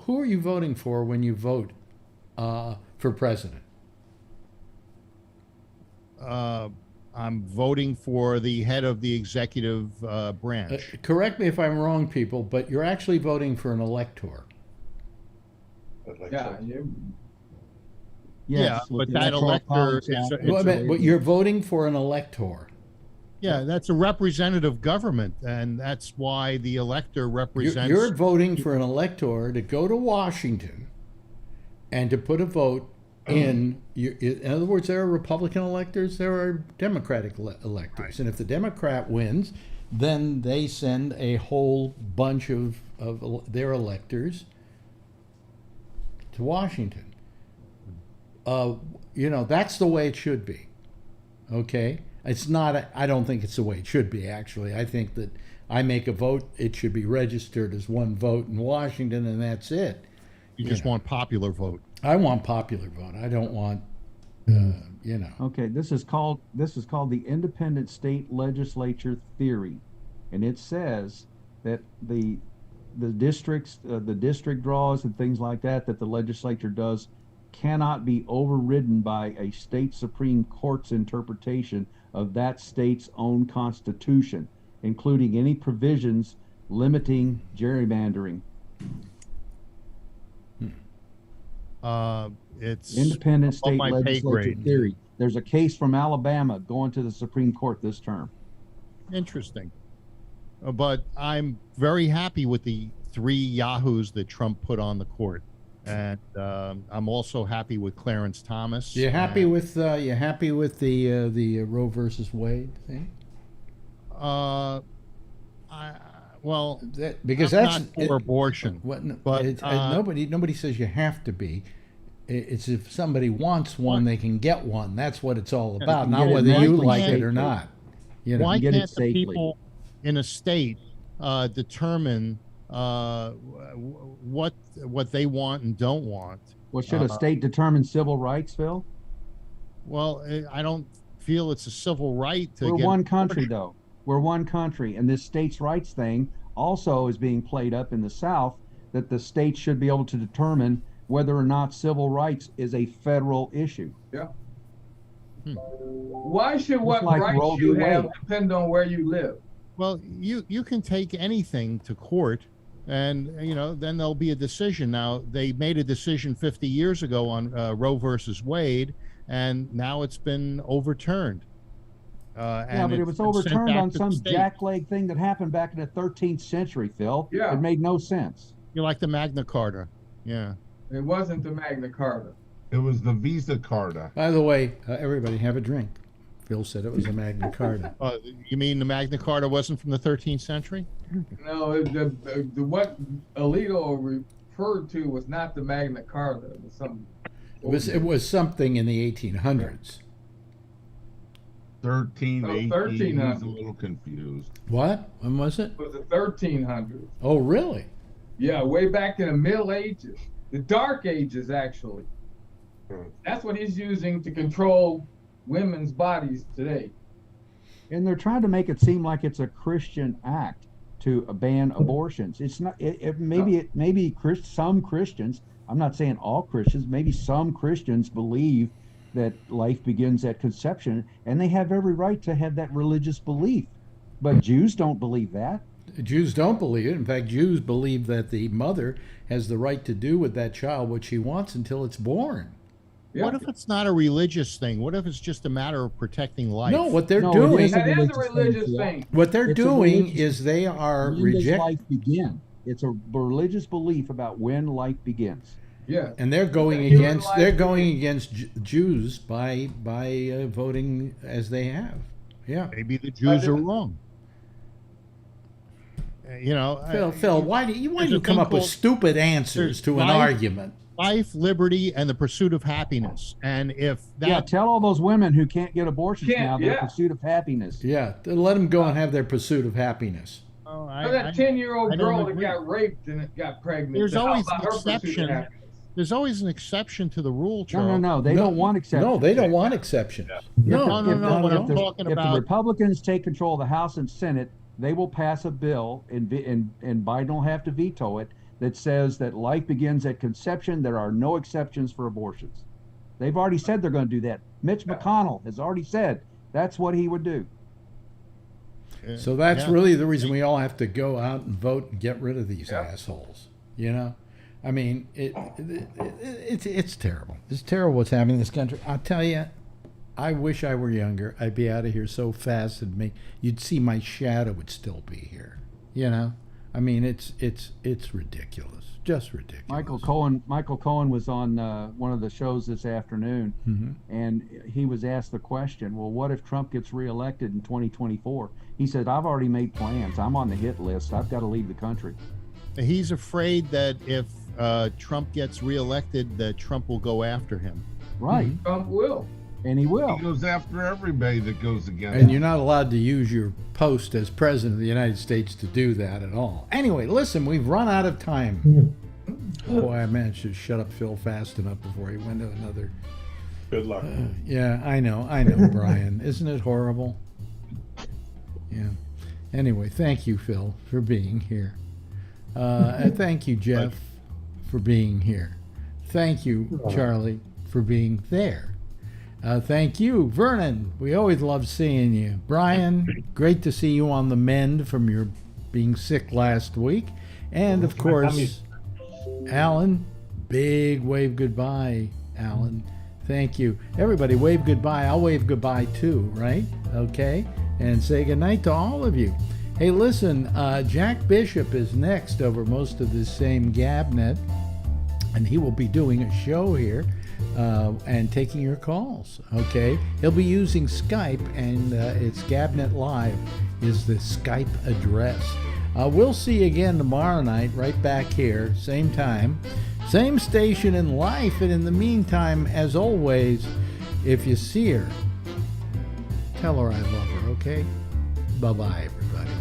Who are you voting for when you vote for president? I'm voting for the head of the executive branch. Correct me if I'm wrong, people, but you're actually voting for an elector. But that elector but you're voting for an elector. Yeah, that's a representative government, and that's why the elector represents. You're voting for an elector to go to Washington and to put a vote in. In other words, there are Republican electors, there are Democratic electors, right. And if the Democrat wins, then they send a whole bunch of their electors to Washington. That's the way it should be. Okay? It's not, I don't think it's the way it should be, actually. I think that I make a vote, it should be registered as one vote in Washington, and that's it. You just want popular vote. I want popular vote. I don't want, Okay, this is called the independent state legislature theory. And it says that the districts, the district draws and things like that the legislature does cannot be overridden by a state Supreme Court's interpretation of that state's own constitution, including any provisions limiting gerrymandering. It's independent state legislature theory. There's a case from Alabama going to the Supreme Court this term. Interesting. But I'm very happy with the 3 yahoos that Trump put on the court. And I'm also happy with Clarence Thomas. You happy with the Roe versus Wade thing? Because that's not for abortion. Nobody says you have to be. It's if somebody wants one, they can get one. That's what it's all about, can not get it whether you legally, like it safely. or not. You know, Why get it can't the safely. people in a state determine what they want and don't want? Well, should a state determine civil rights, Phil? Well, I don't feel it's a civil right to We're get one country, though. We're one country, and this states' rights thing also is being played up in the South, that the states should be able to determine whether or not civil rights is a federal issue. Yeah. Why should what like rights Roe v. you have Wade. depend on where you live? Well, you can take anything to court, and then there'll be a decision. Now, they made a decision 50 years ago on Roe versus Wade, and now it's been overturned. Yeah, but it was it's been sent overturned back on to some the state. jackleg thing that happened back in the 13th century, Phil. Yeah. It made no sense. You're like the Magna Carta. Yeah. It wasn't the Magna Carta. It was the Visa Carta. by the way, everybody have a drink. Phil said it was a Magna Carta. You mean the Magna Carta wasn't from the 13th century? No, the what Alito referred to was not the Magna Carta. It was some. It was something in the 1800s. 13, Oh, 18, 1300. he's a little confused. What? When was it? It was the 1300s. Oh, really? Yeah, way back in the Middle Ages, the Dark Ages, actually. That's what he's using to control women's bodies today. And they're trying to make it seem like it's a Christian act to ban abortions. It's not. Maybe some Christians. I'm not saying all Christians. Maybe some Christians believe that life begins at conception, and they have every right to have that religious belief. But Jews don't believe that. Jews don't believe it. In fact, Jews believe that the mother has the right to do with that child what she wants until it's born. Yeah. What if it's not a religious thing? What if it's just a matter of protecting life? No, what they're No, doing, it That is a religious religious thing, thing. what they're It's a doing religious- is they are When does rejecting, life begin? It's a religious belief about when life begins. Yeah. and they're going Human against life they're is- going against Jews by voting as they have. Yeah, Maybe the Jews are wrong. Phil, why do you there's a come thing up with called- stupid answers there's to an life- argument? Life, liberty, and the pursuit of happiness. And if that Yeah, tell all those women who can't get abortions Can't, now their yeah. pursuit of happiness. Yeah, let them go and have their pursuit of happiness. Oh, Look at that 10-year-old I don't girl that agree. got raped and got pregnant. There's How always about an her pursuit of exception. happiness? There's always an exception to the rule, Charles. No. They don't want exceptions. No, they don't want exceptions. No, not what at I'm all. talking If the about. Republicans take control of the House and Senate, they will pass a bill, and Biden will have to veto it, that says that life begins at conception. There are no exceptions for abortions. They've already said they're going to do that. Mitch McConnell has already said that's what he would do. So that's Yeah. really the reason we all have to go out and vote and get rid of these assholes. You know, I mean, it's terrible. It's terrible what's happening in this country. I'll tell you, I wish I were younger. I'd be out of here so fast that you'd see my shadow would still be here. You know, I mean, it's ridiculous, just ridiculous. Michael Cohen was on one of the shows this afternoon, and he was asked the question, well, what if Trump gets reelected in 2024? He said, I've already made plans. I'm on the hit list. I've got to leave the country. He's afraid that if Trump gets reelected, that Trump will go after him. Right. Trump will. And he will. He goes after everybody that goes against And him. you're not allowed to use your post as president of the United States to do that at all. Anyway, listen, we've run out of time. Boy, I managed to shut up Phil fast enough before he went to another. Good luck. Yeah, I know, Brian. Isn't it horrible? Yeah. Anyway, thank you, Phil, for being here. And thank you, Jeff, for being here. Thank you, Charlie, for being there. Thank you, Vernon. We always love seeing you. Brian, great to see you on the mend from your being sick last week. And, of course, Alan, big wave goodbye, Alan. Thank you. Everybody, wave goodbye. I'll wave goodbye too, right? Okay? And say goodnight to all of you. Hey, listen, Jack Bishop is next over most of this same Gabnet, and he will be doing a show here and taking your calls, okay? He'll be using Skype, and it's Gabnet Live is the Skype address. We'll see you again tomorrow night, right back here, same time, Same station in life, and in the meantime, as always, if you see her, tell her I love her, okay? Bye-bye, everybody.